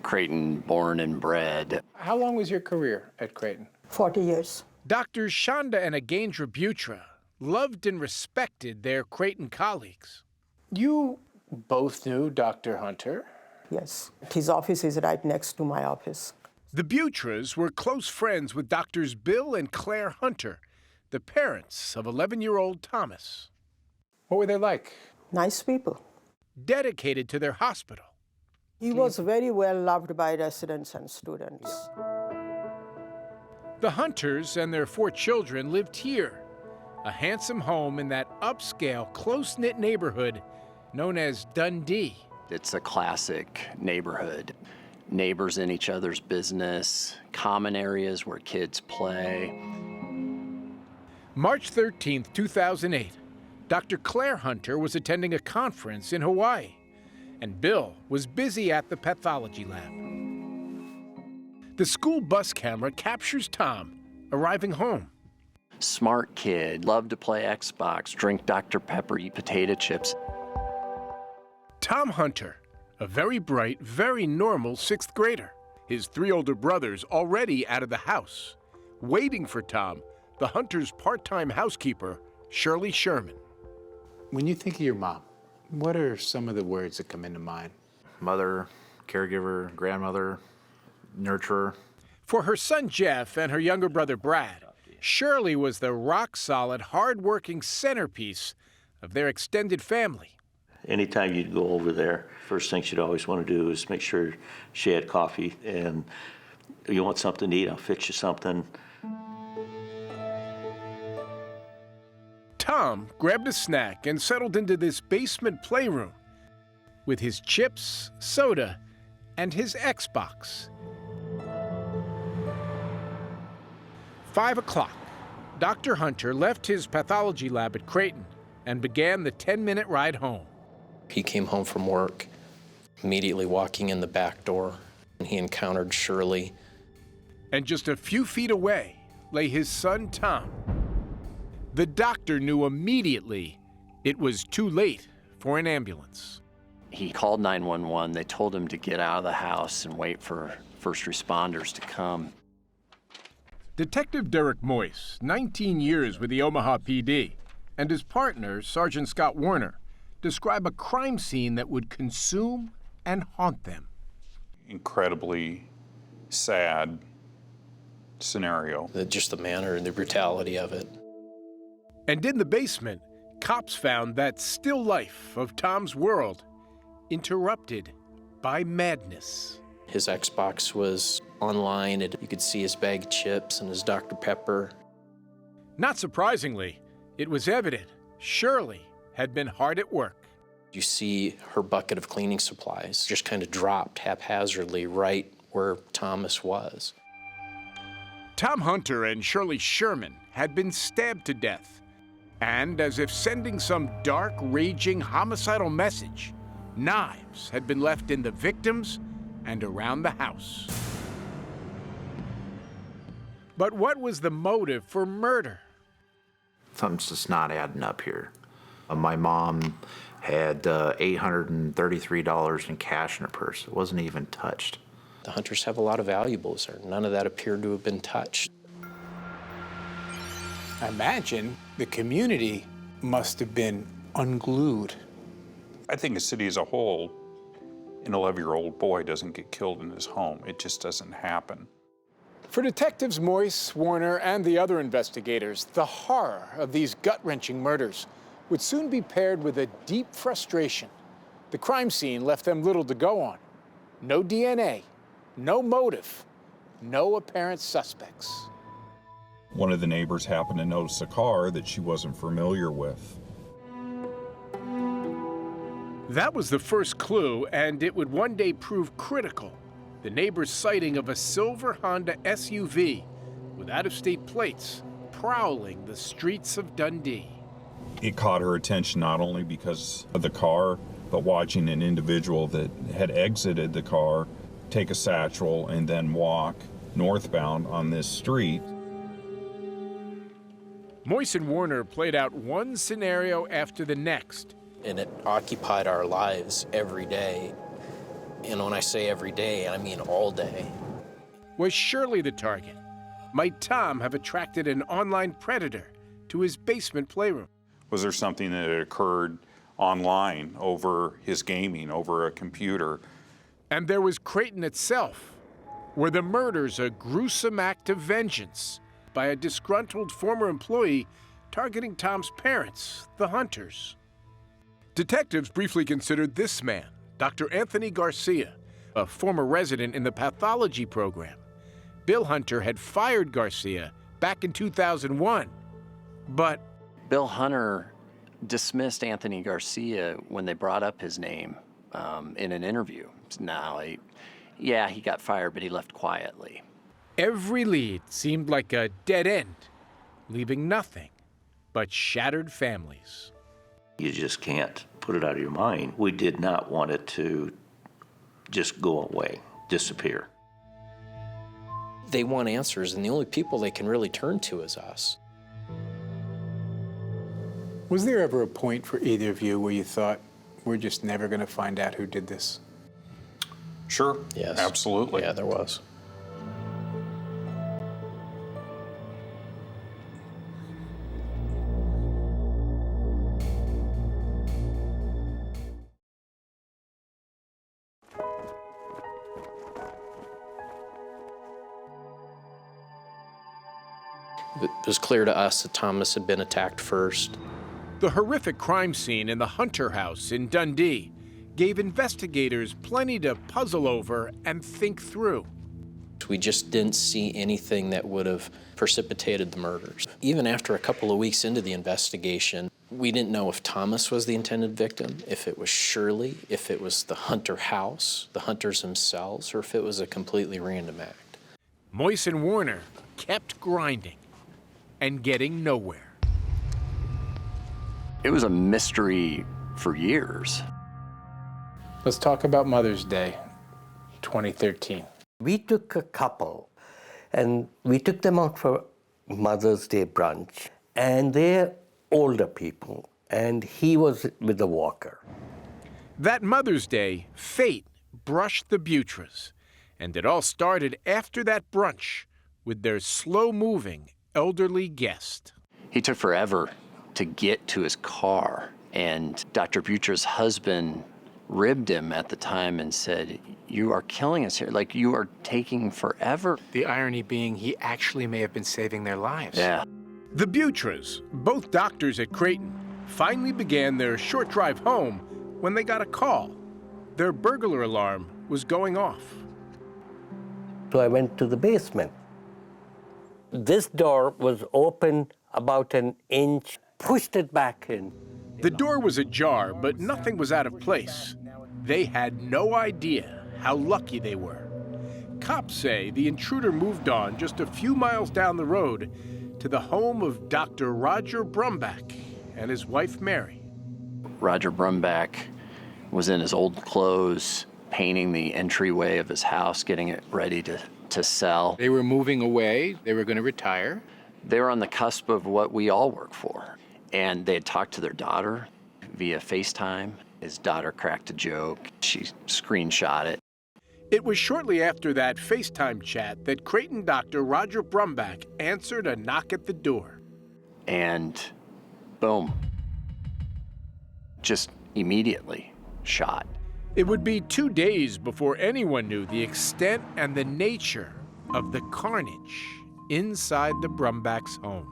Creighton born and bred. How long was your career at Creighton? 40 years. Doctors Shonda and Agendra Butra loved and respected their Creighton colleagues. You both knew Dr. Hunter? Yes. His office is right next to my office. The Butras were close friends with Doctors Bill and Claire Hunter, the parents of 11-year-old Thomas. What were they like? Nice people. Dedicated to their hospital. He was very well loved by residents and students. The Hunters and their 4 children lived here, a handsome home in that upscale, close-knit neighborhood known as Dundee. It's a classic neighborhood. Neighbors in each other's business, common areas where kids play. March 13th, 2008, Dr. Claire Hunter was attending a conference in Hawaii, and Bill was busy at the pathology lab. The school bus camera captures Tom arriving home. Smart kid, loved to play Xbox, drink Dr. Pepper, eat potato chips. Tom Hunter, a very bright, very normal 6th grader. His 3 older brothers already out of the house, waiting for Tom, the Hunter's part-time housekeeper, Shirley Sherman. When you think of your mom, what are some of the words that come into mind? Mother, caregiver, grandmother, nurturer. For her son Jeff and her younger brother Brad, Shirley was the rock-solid, hard-working centerpiece of their extended family. Anytime you'd go over there, first thing she'd always want to do is make sure she had coffee. And you want something to eat, I'll fix you something. Tom grabbed a snack and settled into this basement playroom with his chips, soda, and his Xbox. 5 o'clock, Dr. Hunter left his pathology lab at Creighton and began the 10-minute ride home. He came home from work, immediately walking in the back door, and he encountered Shirley. And just a few feet away lay his son, Tom. The doctor knew immediately it was too late for an ambulance. He called 911. They told him to get out of the house and wait for first responders to come. Detective Derek Moyce, 19 years with the Omaha PD, and his partner, Sergeant Scott Warner, describe a crime scene that would consume and haunt them. Incredibly sad scenario. Just the manner and the brutality of it. And in the basement, cops found that still life of Tom's world interrupted by madness. His Xbox was online, and you could see his bag of chips and his Dr. Pepper. Not surprisingly, it was evident Shirley had been hard at work. You see her bucket of cleaning supplies just kind of dropped haphazardly right where Thomas was. Tom Hunter and Shirley Sherman had been stabbed to death. And as if sending some dark, raging, homicidal message, knives had been left in the victims and around the house. But what was the motive for murder? Something's just not adding up here. My mom had $833 in cash in her purse. It wasn't even touched. The Hunters have a lot of valuables there. None of that appeared to have been touched. I imagine the community must have been unglued. I think a city as a whole, an 11-year-old boy doesn't get killed in his home. It just doesn't happen. For Detectives Moyce, Warner, and the other investigators, the horror of these gut-wrenching murders would soon be paired with a deep frustration. The crime scene left them little to go on. No DNA, no motive, no apparent suspects. One of the neighbors happened to notice a car that she wasn't familiar with. That was the first clue, and it would one day prove critical. The neighbor's sighting of a silver Honda SUV with out-of-state plates prowling the streets of Dundee. It caught her attention not only because of the car, but watching an individual that had exited the car take a satchel and then walk northbound on this street. Moyce and Warner played out one scenario after the next. And it occupied our lives every day. And when I say every day, I mean all day. Was Shirley the target? Might Tom have attracted an online predator to his basement playroom? Was there something that had occurred online over his gaming, over a computer? And there was Creighton itself. Were the murders a gruesome act of vengeance by a disgruntled former employee targeting Tom's parents, the Hunters? Detectives briefly considered this man, Dr. Anthony Garcia, a former resident in the pathology program. Bill Hunter had fired Garcia back in 2001, but Bill Hunter dismissed Anthony Garcia when they brought up his name in an interview. Now, he got fired, but he left quietly. every lead seemed like a dead end, leaving nothing but shattered families. You just can't put it out of your mind. We did not want it to just go away, disappear. They want answers, and the only people they can really turn to is us. Was there ever a point for either of you where you thought, we're just never going to find out who did this? Sure. Yes. Absolutely. Yeah, there was. It was clear to us that Thomas had been attacked first. The horrific crime scene in the Hunter house in Dundee gave investigators plenty to puzzle over and think through. We just didn't see anything that would have precipitated the murders. Even after a couple of weeks into the investigation, we didn't know if Thomas was the intended victim, if it was Shirley, if it was the Hunter house, the Hunters themselves, or if it was a completely random act. Moyce and Warner kept grinding and getting nowhere. It was a mystery for years. Let's talk about Mother's Day, 2013. We took a couple and we took them out for Mother's Day brunch. And they're older people, and he was with the walker. That Mother's Day, fate brushed the Butras, and it all started after that brunch with their slow-moving elderly guest. He took forever to get to his car, and Dr. Butra's husband ribbed him at the time and said, "You are killing us here. Like, you are taking forever." The irony being he actually may have been saving their lives. Yeah. The Butras, both doctors at Creighton, finally began their short drive home when they got a call. Their burglar alarm was going off. So I went to the basement. This door was open about an inch, pushed it back in. The door was ajar, but nothing was out of place. They had no idea how lucky they were. Cops say the intruder moved on just a few miles down the road to the home of Dr. Roger Brumbach and his wife, Mary. Roger Brumbach was in his old clothes, painting the entryway of his house, getting it ready to sell. They were moving away. They were going to retire. They were on the cusp of what we all work for. And they had talked to their daughter via FaceTime. His daughter cracked a joke. She screenshot it. It was shortly after that FaceTime chat that Creighton doctor Roger Brumbach answered a knock at the door. And boom, just immediately shot. It would be 2 days before anyone knew the extent and the nature of the carnage inside the Brumbach's home.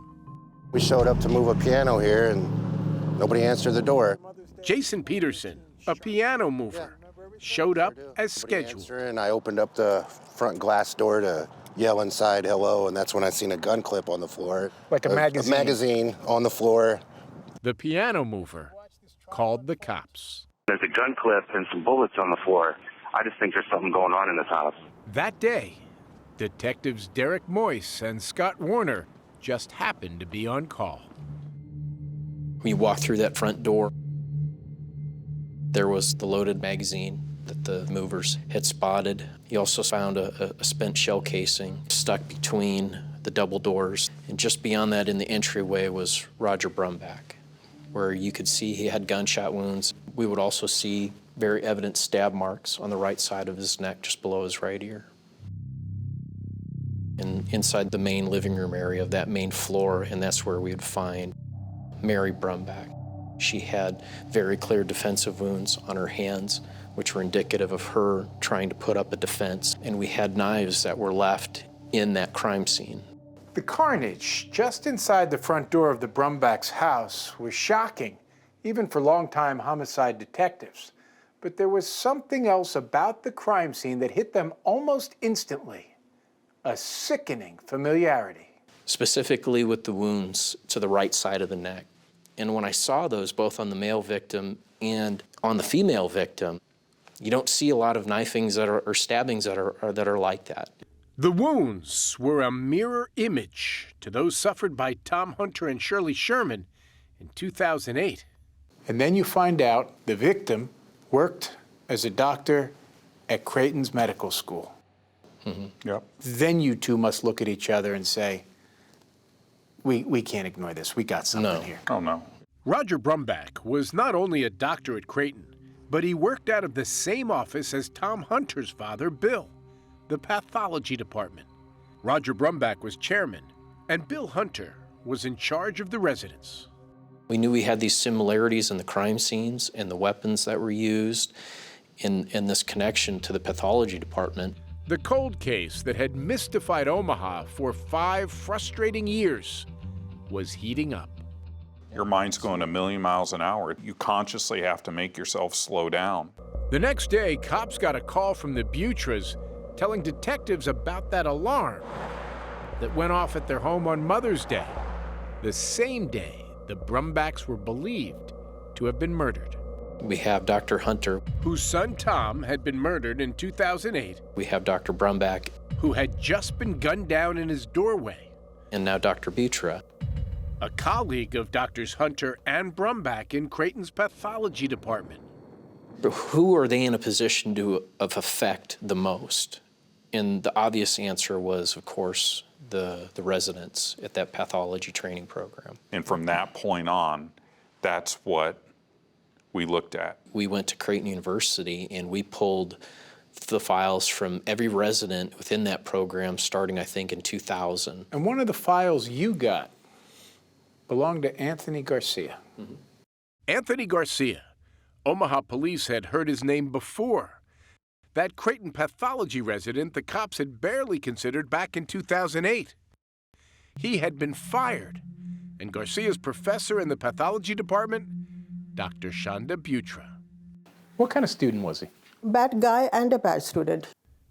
We showed up to move a piano here and nobody answered the door. Jason Peterson, a piano mover, showed up as scheduled. And I opened up the front glass door to yell inside hello, and that's when I seen a gun clip on the floor. Like a magazine. A magazine on the floor. The piano mover called the cops. There's a gun clip and some bullets on the floor. I just think there's something going on in this house. That day, detectives Derek Moyce and Scott Warner just happened to be on call. We walked through that front door. There was the loaded magazine that the movers had spotted. He also found a spent shell casing stuck between the double doors. And just beyond that in the entryway was Roger Brumbach, where you could see he had gunshot wounds. We would also see very evident stab marks on the right side of his neck, just below his right ear. And inside the main living room area of that main floor, and that's where we would find Mary Brumbach. She had very clear defensive wounds on her hands, which were indicative of her trying to put up a defense. And we had knives that were left in that crime scene. The carnage just inside the front door of the Brumbach's house was shocking, even for longtime homicide detectives. But there was something else about the crime scene that hit them almost instantly, a sickening familiarity. Specifically with the wounds to the right side of the neck. And when I saw those, both on the male victim and on the female victim, you don't see a lot of knifings or stabbings that are like that. The wounds were a mirror image to those suffered by Tom Hunter and Shirley Sherman in 2008. And then you find out the victim worked as a doctor at Creighton's medical school. Mm-hmm. Yep. Then you two must look at each other and say, we can't ignore this. We got something here. Oh, no. Roger Brumbach was not only a doctor at Creighton, but he worked out of the same office as Tom Hunter's father, Bill, the pathology department. Roger Brumbach was chairman, and Bill Hunter was in charge of the residence. We knew we had these similarities in the crime scenes and the weapons that were used in this connection to the pathology department. The cold case that had mystified Omaha for 5 frustrating years was heating up. Your mind's going a million miles an hour. You consciously have to make yourself slow down. The next day, cops got a call from the Butras telling detectives about that alarm that went off at their home on Mother's Day, the same day the Brumbachs were believed to have been murdered. We have Dr. Hunter, whose son Tom had been murdered in 2008. We have Dr. Brumbach, who had just been gunned down in his doorway. And now Dr. Butra, a colleague of Doctors Hunter and Brumbach in Creighton's pathology department. Who are they in a position to affect the most? And the obvious answer was, of course, the residents at that pathology training program. And from that point on, that's what we looked at. We went to Creighton University and we pulled the files from every resident within that program starting, I think, in 2000. And one of the files you got belonged to Anthony Garcia. Mm-hmm. Anthony Garcia. Omaha police had heard his name before. That Creighton pathology resident the cops had barely considered back in 2008. He had been fired, and Garcia's professor in the pathology department, Dr. Shonda Butra. What kind of student was he? Bad guy and a bad student.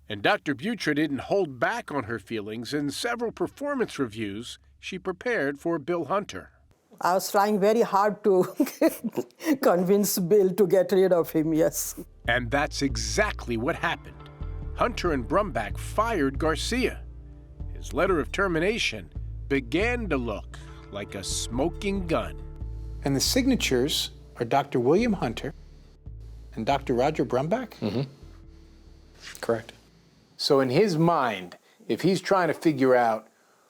And Dr. Butra didn't hold back on her feelings in several performance reviews she prepared for Bill Hunter. I was trying very hard to convince Bill to get rid of him, yes. And that's exactly what happened. Hunter and Brumback fired Garcia. His letter of termination began to look like a smoking gun. And the signatures are Dr. William Hunter and Dr. Roger Brumback? Mm-hmm. Correct. So in his mind, if he's trying to figure out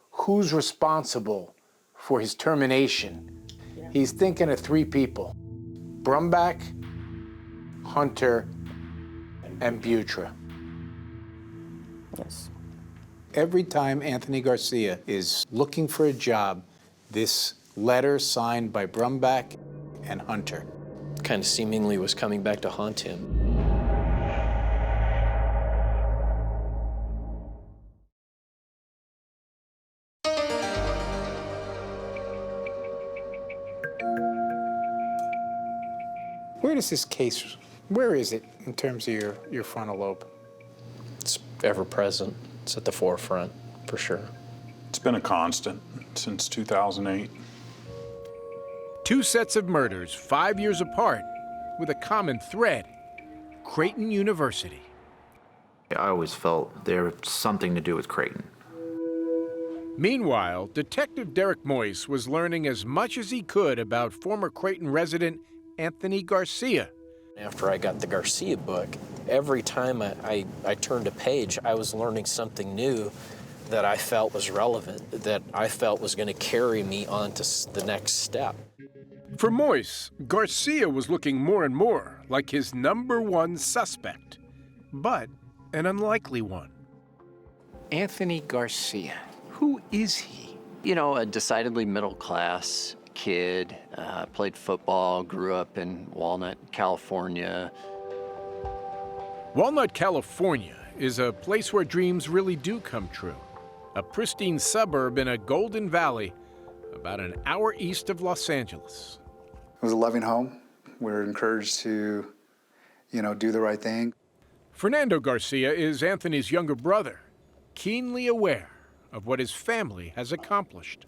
who's responsible for his termination, he's thinking of three people: Brumback, Hunter, and Butra. Yes. Every time Anthony Garcia is looking for a job, this letter signed by Brumback and Hunter kind of seemingly was coming back to haunt him. Where does this case, where is it in terms of your frontal lobe? It's ever present. It's at the forefront, for sure. It's been a constant since 2008. Two sets of murders 5 years apart with a common thread: Creighton University. I always felt there was something to do with Creighton. Meanwhile, Detective Derek Moyce was learning as much as he could about former Creighton resident Anthony Garcia. After I got the Garcia book, every time I turned a page, I was learning something new that I felt was relevant, that I felt was going to carry me on to the next step. For Moyce, Garcia was looking more and more like his #1 suspect, but an unlikely one. Anthony Garcia, who is he? You know, a decidedly middle-class kid, played football, grew up in Walnut, California. Walnut, California is a place where dreams really do come true. A pristine suburb in a golden valley about an hour east of Los Angeles. It was a loving home. We were encouraged to, do the right thing. Fernando Garcia is Anthony's younger brother, keenly aware of what his family has accomplished.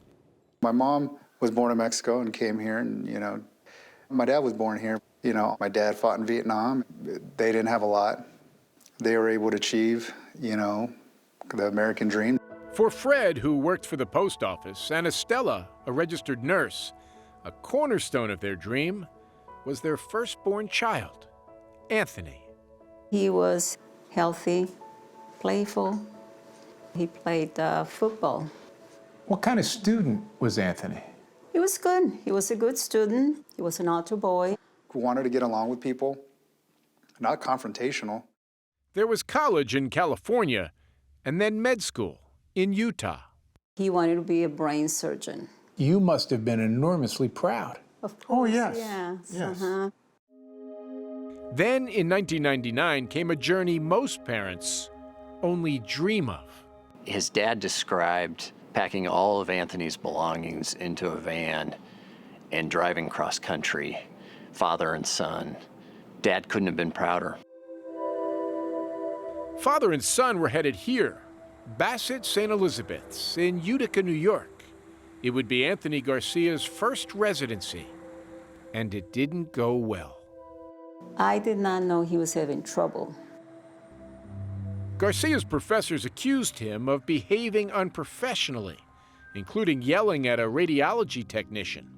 My mom was born in Mexico and came here, and, my dad was born here. My dad fought in Vietnam. They didn't have a lot. They were able to achieve, the American dream. For Fred, who worked for the post office, and Estella, a registered nurse, a cornerstone of their dream was their firstborn child, Anthony. He was healthy, playful. He played football. What kind of student was Anthony? He was good. He was a good student. He was an altar boy. Who wanted to get along with people, not confrontational. There was college in California and then med school in Utah. He wanted to be a brain surgeon. You must have been enormously proud. Of course, oh, yes. Yes. Then in 1999 came a journey most parents only dream of. His dad described packing all of Anthony's belongings into a van and driving cross country, father and son. Dad couldn't have been prouder. Father and son were headed here, Bassett St. Elizabeth's in Utica, New York. It would be Anthony Garcia's first residency, and it didn't go well. I did not know he was having trouble. Garcia's professors accused him of behaving unprofessionally, including yelling at a radiology technician.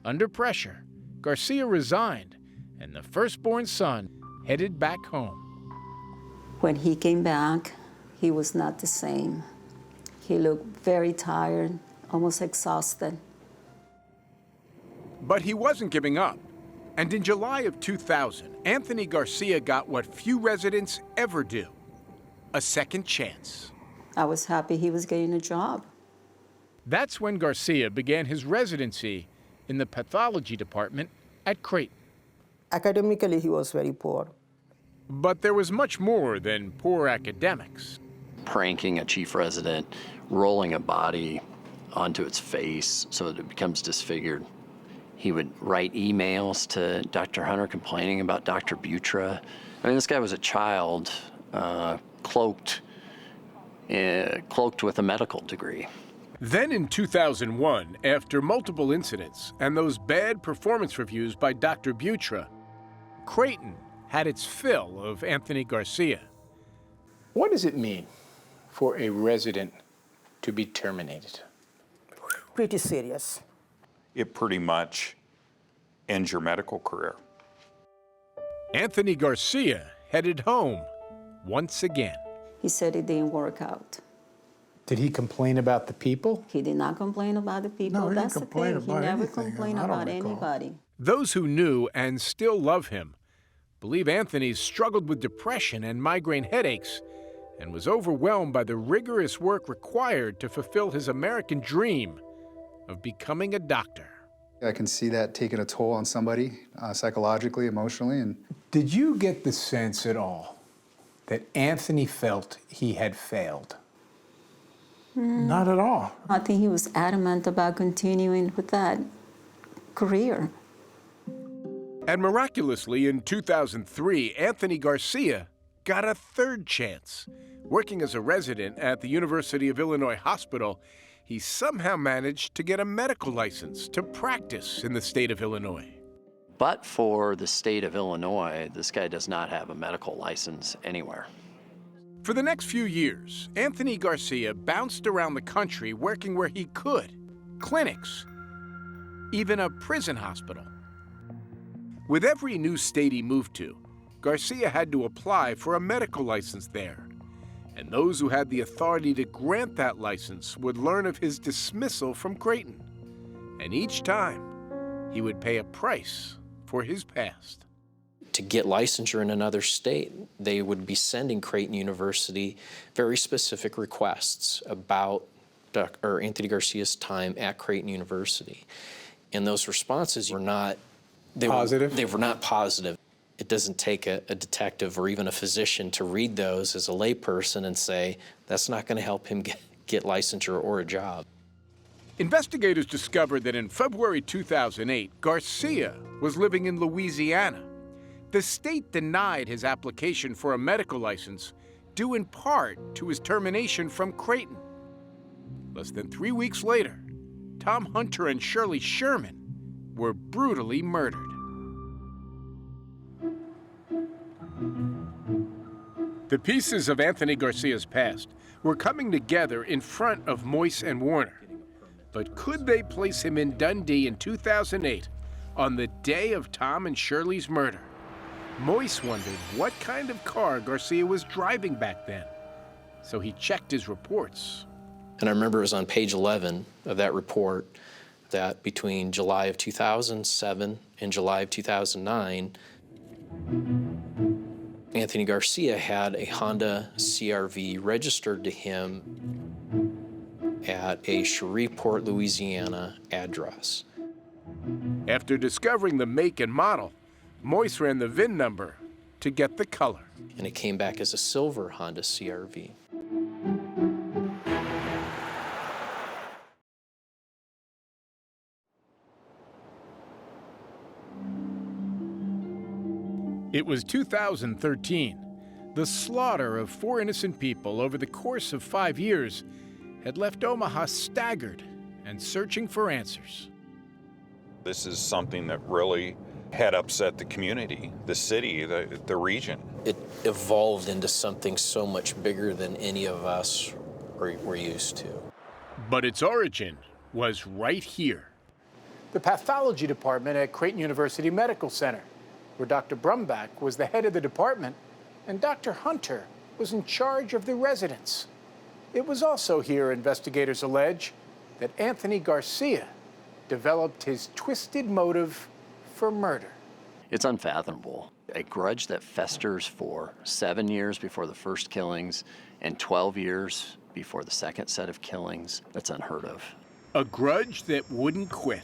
Under pressure, Garcia resigned, and the firstborn son headed back home. When he came back, he was not the same. He looked very tired, almost exhausted. But he wasn't giving up. And in July of 2000, Anthony Garcia got what few residents ever do, a second chance. I was happy he was getting a job. That's when Garcia began his residency in the pathology department at Creighton. Academically, he was very poor. But there was much more than poor academics. Pranking a chief resident, rolling a body onto its face so that it becomes disfigured. He would write emails to Dr. Hunter complaining about Dr. Butra. I mean, this guy was a child, cloaked with a medical degree. Then in 2001, after multiple incidents and those bad performance reviews by Dr. Butra, Creighton had its fill of Anthony Garcia. What does it mean for a resident to be terminated? Pretty serious. It pretty much ends your medical career. Anthony Garcia headed home once again. He said it didn't work out. Did he complain about the people? He did not complain about the people. No, he didn't That's the complain thing. He about never anything. complained I don't about recall. anybody. Those who knew and still love him believe Anthony struggled with depression and migraine headaches and was overwhelmed by the rigorous work required to fulfill his American dream of becoming a doctor. I can see that taking a toll on somebody psychologically, emotionally. And Did you get the sense at all that Anthony felt he had failed? Not at all. I think he was adamant about continuing with that career. And miraculously, in 2003, Anthony Garcia got a third chance. Working as a resident at the University of Illinois Hospital, he somehow managed to get a medical license to practice in the state of Illinois. But for the state of Illinois, this guy does not have a medical license anywhere. For the next few years, Anthony Garcia bounced around the country working where he could, clinics, even a prison hospital. With every new state he moved to, Garcia had to apply for a medical license there. And those who had the authority to grant that license would learn of his dismissal from Creighton. And each time, he would pay a price for his past. To get licensure in another state, they would be sending Creighton University very specific requests about Anthony Garcia's time at Creighton University. And those responses were not Positive? They were not positive. It doesn't take a detective or even a physician to read those as a layperson and say, that's not going to help him get licensure or a job. Investigators discovered that in February 2008, Garcia was living in Louisiana. The state denied his application for a medical license, due in part to his termination from Creighton. Less than 3 weeks later, Tom Hunter and Shirley Sherman were brutally murdered. The pieces of Anthony Garcia's past were coming together in front of Moyse and Warner. But could they place him in Dundee in 2008 on the day of Tom and Shirley's murder? Moyse wondered what kind of car Garcia was driving back then. So he checked his reports. And I remember it was on page 11 of that report that between July of 2007 and July of 2009, Anthony Garcia had a Honda CR-V registered to him at a Shreveport, Louisiana address. After discovering the make and model, Moyse ran the VIN number to get the color. And it came back as a silver Honda CR-V. It was 2013. The slaughter of 4 innocent people over the course of 5 years had left Omaha staggered and searching for answers. This is something that really had upset the community, the city, the region. It evolved into something so much bigger than any of us were used to. But its origin was right here. The pathology department at Creighton University Medical Center. where Dr. Brumback was the head of the department and Dr. Hunter was in charge of the residents. It was also here, investigators allege, that Anthony Garcia developed his twisted motive for murder. It's unfathomable. A grudge that festers for 7 years before the first killings and 12 years before the second set of killings, that's unheard of. A grudge that wouldn't quit.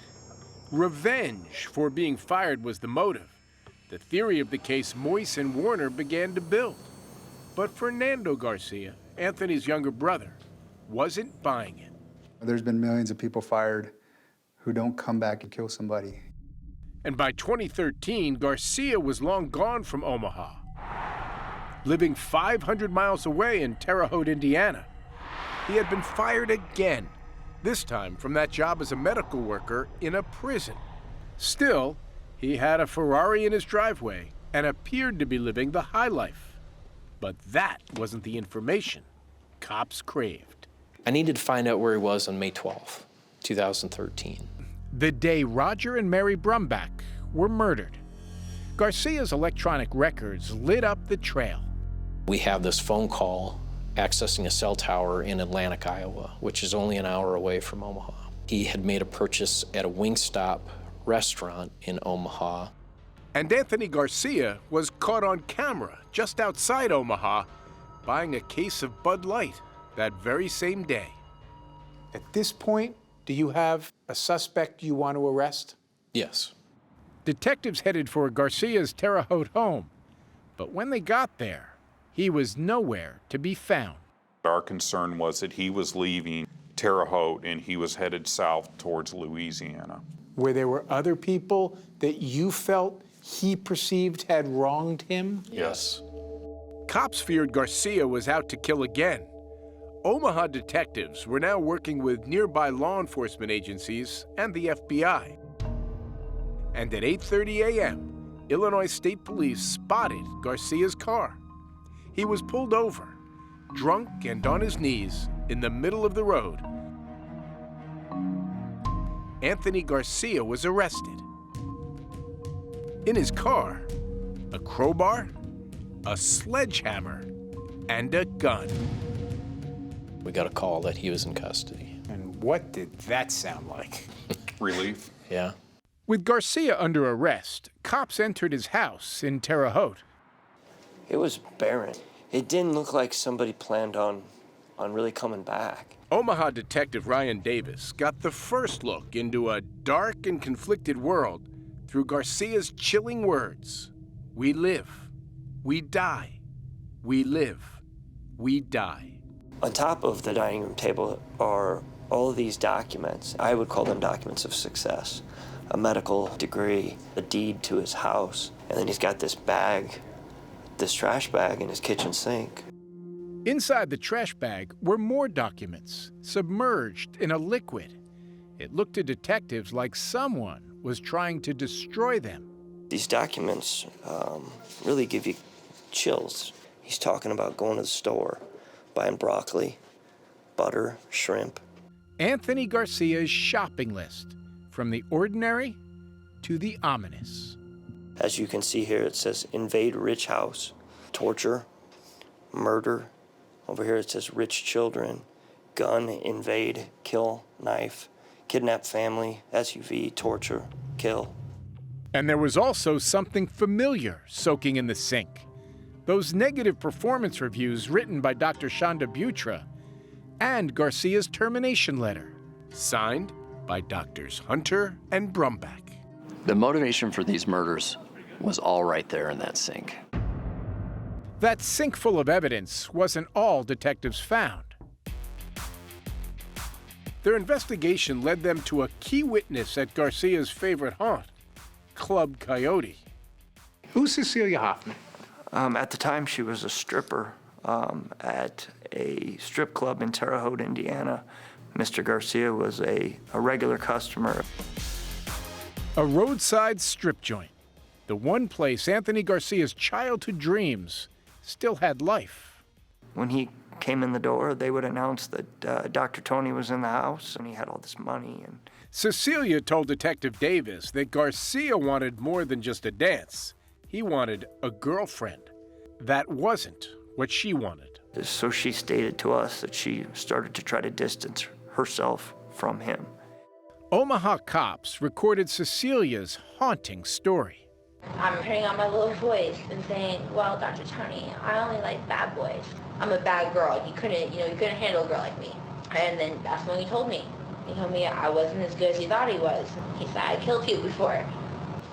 Revenge for being fired was the motive. The theory of the case Moyse and Warner began to build. But Fernando Garcia, Anthony's younger brother, wasn't buying it. There's been millions of people fired who don't come back and kill somebody. And by 2013, Garcia was long gone from Omaha, living 500 miles away in Terre Haute, Indiana. He had been fired again, this time from that job as a medical worker in a prison. Still, he had a Ferrari in his driveway and appeared to be living the high life. But that wasn't the information cops craved. I needed to find out where he was on May 12th, 2013. The day Roger and Mary Brumback were murdered. Garcia's electronic records lit up the trail. We have this phone call accessing a cell tower in Atlantic, Iowa, which is only an hour away from Omaha. He had made a purchase at a Wingstop restaurant in Omaha. And Anthony Garcia was caught on camera just outside Omaha buying a case of Bud Light that very same day. At this point, do you have a suspect you want to arrest? Yes. Detectives headed for Garcia's Terre Haute home, but when they got there, he was nowhere to be found. Our concern was that he was leaving Terre Haute and he was headed south towards Louisiana. Where there were other people that you felt he perceived had wronged him? Yes. Cops feared Garcia was out to kill again. Omaha detectives were now working with nearby law enforcement agencies and the FBI. And at 8:30 a.m., Illinois State Police spotted Garcia's car. He was pulled over, drunk and on his knees in the middle of the road. Anthony Garcia was arrested. In his car, a crowbar, a sledgehammer, and a gun. We got a call that he was in custody. And what did that sound like? Relief. Yeah. With Garcia under arrest, cops entered his house in Terre Haute. It was barren. It didn't look like somebody planned on really coming back. Omaha detective Ryan Davis got the first look into a dark and conflicted world through Garcia's chilling words. We live, we die. We live, we die. On top of the dining room table are all of these documents. I would call them documents of success. A medical degree, a deed to his house, and then he's got this bag, this trash bag in his kitchen sink. Inside the trash bag were more documents, submerged in a liquid. It looked to detectives like someone was trying to destroy them. These documents really give you chills. He's talking about going to the store, buying broccoli, butter, shrimp. Anthony Garcia's shopping list, from the ordinary to the ominous. As you can see here, it says invade rich house, torture, murder. Over here it says rich children, gun, invade, kill, knife, kidnap family, SUV, torture, kill. And there was also something familiar soaking in the sink. Those negative performance reviews written by Dr. Shonda Butra and Garcia's termination letter, signed by Drs. Hunter and Brumback. The motivation for these murders was all right there in that sink. That sink full of evidence wasn't all detectives found. Their investigation led them to a key witness at Garcia's favorite haunt, Club Coyote. Who's Cecilia Hoffman? At the time, she was a stripper at a strip club in Terre Haute, Indiana. Mr. Garcia was a regular customer. A roadside strip joint, the one place Anthony Garcia's childhood dreams still had life. When he came in the door, they would announce that Dr. Tony was in the house and he had all this money. And Cecilia told Detective Davis that Garcia wanted more than just a dance. He wanted a girlfriend. That wasn't what she wanted. So she stated to us that she started to try to distance herself from him. Omaha cops recorded Cecilia's haunting story. I'm putting on my little voice and saying, well, Dr. Tony, I only like bad boys. I'm a bad girl. You couldn't handle a girl like me. And then that's when he told me. He told me I wasn't as good as he thought he was. He said, I killed you before.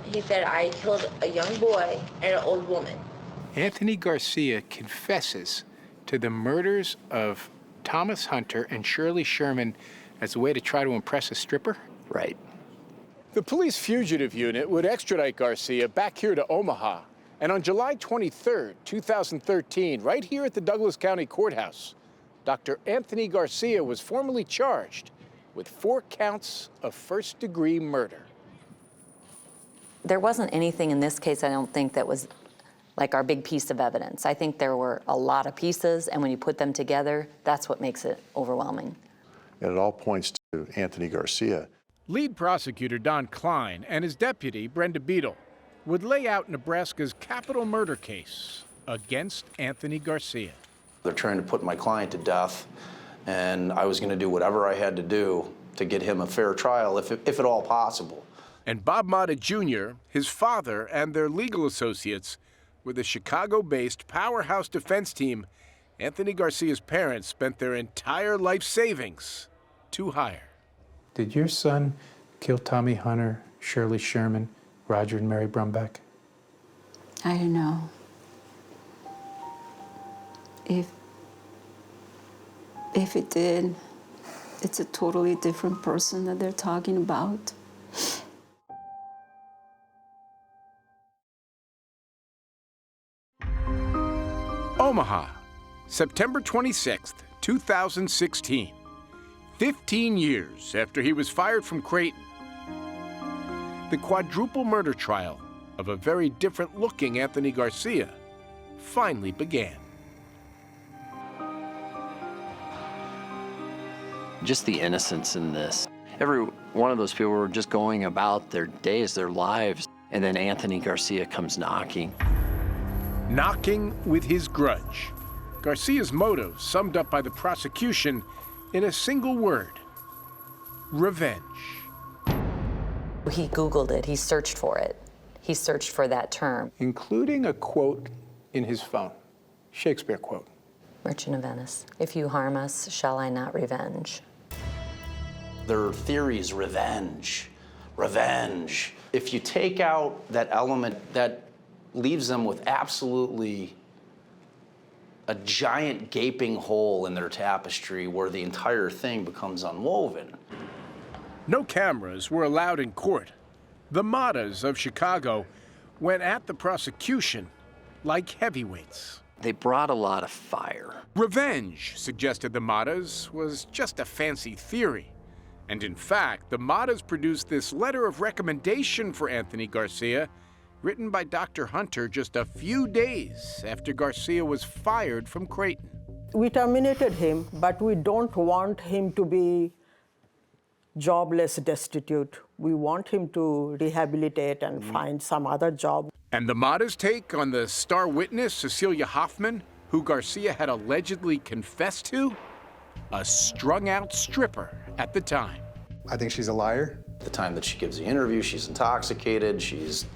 He said, I killed a young boy and an old woman. Anthony Garcia confesses to the murders of Thomas Hunter and Shirley Sherman as a way to try to impress a stripper? Right. The police fugitive unit would extradite Garcia back here to Omaha. And on July 23, 2013, right here at the Douglas County Courthouse, Dr. Anthony Garcia was formally charged with 4 counts of first-degree murder. There wasn't anything in this case, I don't think, that was like our big piece of evidence. I think there were a lot of pieces, and when you put them together, that's what makes it overwhelming. And it all points to Anthony Garcia. Lead prosecutor Don Klein and his deputy, Brenda Beadle, would lay out Nebraska's capital murder case against Anthony Garcia. They're trying to put my client to death, and I was going to do whatever I had to do to get him a fair trial, if at all possible. And Bob Motta Jr., his father, and their legal associates were the Chicago-based powerhouse defense team Anthony Garcia's parents spent their entire life savings to hire. Did your son kill Tommy Hunter, Shirley Sherman, Roger and Mary Brumback? I don't know. If it did, it's a totally different person that they're talking about. Omaha, September 26th, 2016. 15 years after he was fired from Creighton. The quadruple murder trial of a very different-looking Anthony Garcia finally began. Just the innocence in this. Every one of those people were just going about their days, their lives, and then Anthony Garcia comes knocking. Knocking with his grudge. Garcia's motive summed up by the prosecution in a single word: revenge. He Googled it, he searched for it. He searched for that term. Including a quote in his phone. Shakespeare quote. Merchant of Venice. If you harm us, shall I not revenge? Their theory is revenge. Revenge. If you take out that element, that leaves them with absolutely a giant gaping hole in their tapestry where the entire thing becomes unwoven. No cameras were allowed in court. The Mottas of Chicago went at the prosecution like heavyweights. They brought a lot of fire. Revenge, suggested the Mottas, was just a fancy theory. And in fact, the Mottas produced this letter of recommendation for Anthony Garcia, written by Dr. Hunter just a few days after Garcia was fired from Creighton. We terminated him, but we don't want him to be jobless, destitute. We want him to rehabilitate and find some other job. And the Mottas' take on the star witness, Cecilia Hoffman, who Garcia had allegedly confessed to? A strung-out stripper at the time. I think she's a liar. The time that she gives the interview, she's intoxicated, she's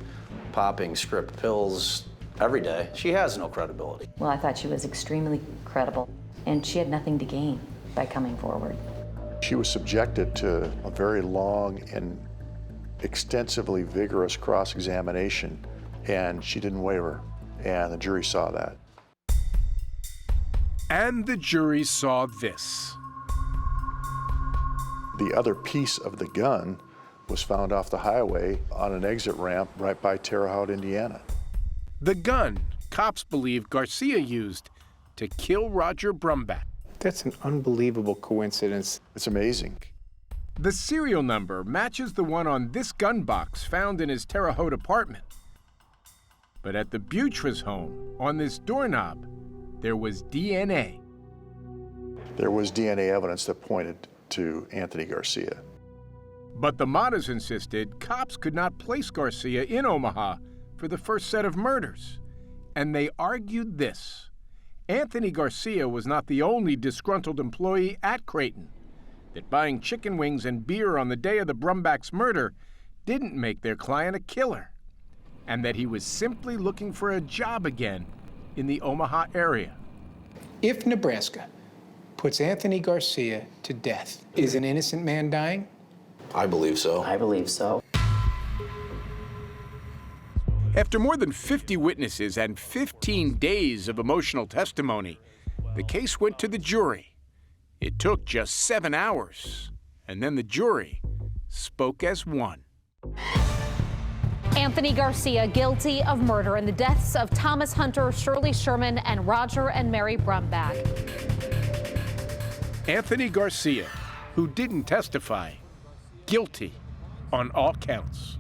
popping script pills every day. She has no credibility. Well, I thought she was extremely credible, and she had nothing to gain by coming forward. She was subjected to a very long and extensively vigorous cross-examination, and she didn't waver, and the jury saw that. And the jury saw this. The other piece of the gun was found off the highway on an exit ramp right by Terre Haute, Indiana. The gun cops believe Garcia used to kill Roger Brumback. That's an unbelievable coincidence. It's amazing. The serial number matches the one on this gun box found in his Terre Haute apartment. But at the Butras home, on this doorknob, there was DNA. There was DNA evidence that pointed to Anthony But the Mottas insisted cops could not place Garcia in Omaha for the first set of murders, and they argued this. Anthony Garcia was not the only disgruntled employee at Creighton, that buying chicken wings and beer on the day of the Brumbach's murder didn't make their client a killer, and that he was simply looking for a job again in the Omaha area. If Nebraska puts Anthony Garcia to death, is an innocent man dying? I believe so. I believe so. After more than 50 witnesses and 15 days of emotional testimony, the case went to the jury. It took just 7 hours, and then the jury spoke as one. Anthony Garcia guilty of murder in the deaths of Thomas Hunter, Shirley Sherman, and Roger and Mary Brumbach. Anthony Garcia, who didn't testify, guilty on all counts.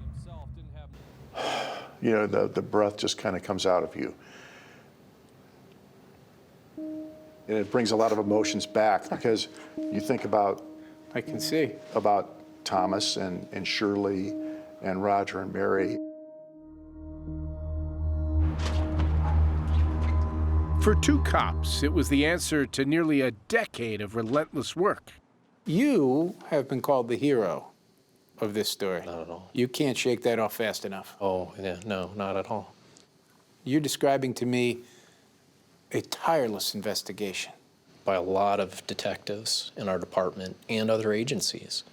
You know, the breath just kind of comes out of you. And it brings a lot of emotions back because you think about, I can see, about Thomas and Shirley and Roger and Mary. For two cops, it was the answer to nearly a decade of relentless work. You have been called the hero of this story. Not at all. You can't shake that off fast enough. Oh, yeah, no, not at all. You're describing to me a tireless investigation. By a lot of detectives in our department and other agencies.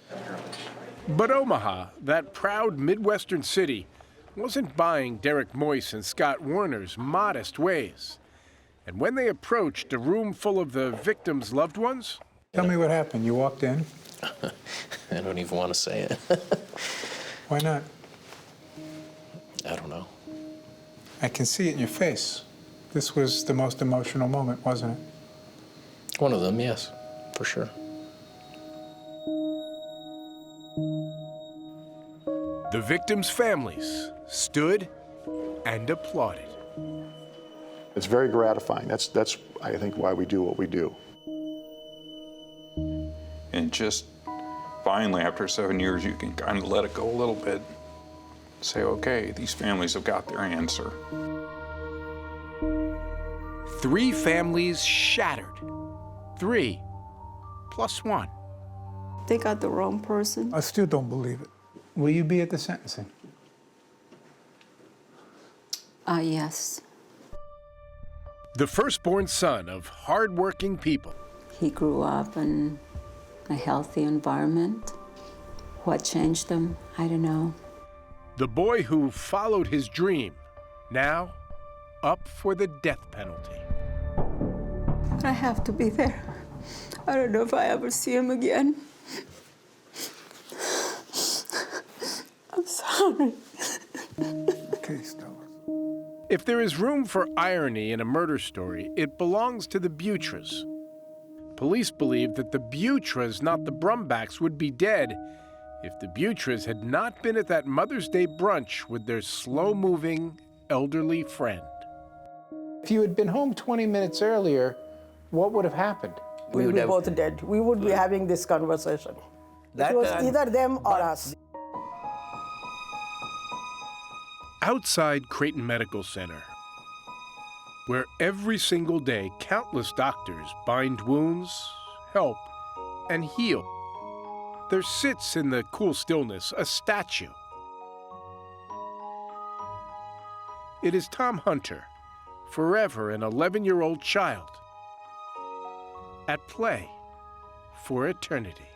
But Omaha, that proud Midwestern city, wasn't buying Derek Moyce and Scott Warner's modest ways. And when they approached a room full of the victims' loved ones... Tell me what happened. You walked in? I don't even want to say it. Why not? I don't know. I can see it in your face. This was the most emotional moment, wasn't it? One of them, yes, for sure. The victims' families stood and applauded. It's very gratifying. That's I think, why we do what we do. And just finally, after 7 years, you can kind of let it go a little bit. Say, okay, these families have got their answer. 3 families shattered. 3 plus 1. They got the wrong person. I still don't believe it. Will you be at the sentencing? Yes. The firstborn son of hardworking people. He grew up in a healthy environment. What changed him, I don't know. The boy who followed his dream, now up for the death penalty. I have to be there. I don't know if I ever see him again. I'm sorry. Okay, Stella. If there is room for irony in a murder story, it belongs to the Butras. Police believe that the Butras, not the Brumbachs, would be dead if the Butras had not been at that Mother's Day brunch with their slow-moving, elderly friend. If you had been home 20 minutes earlier, what would have happened? We would be both dead. We would be having this conversation. It was either them or us. Outside Creighton Medical Center, where every single day countless doctors bind wounds, help, and heal, there sits in the cool stillness a statue. It is Tom Hunter, forever an 11-year-old child, at play for eternity.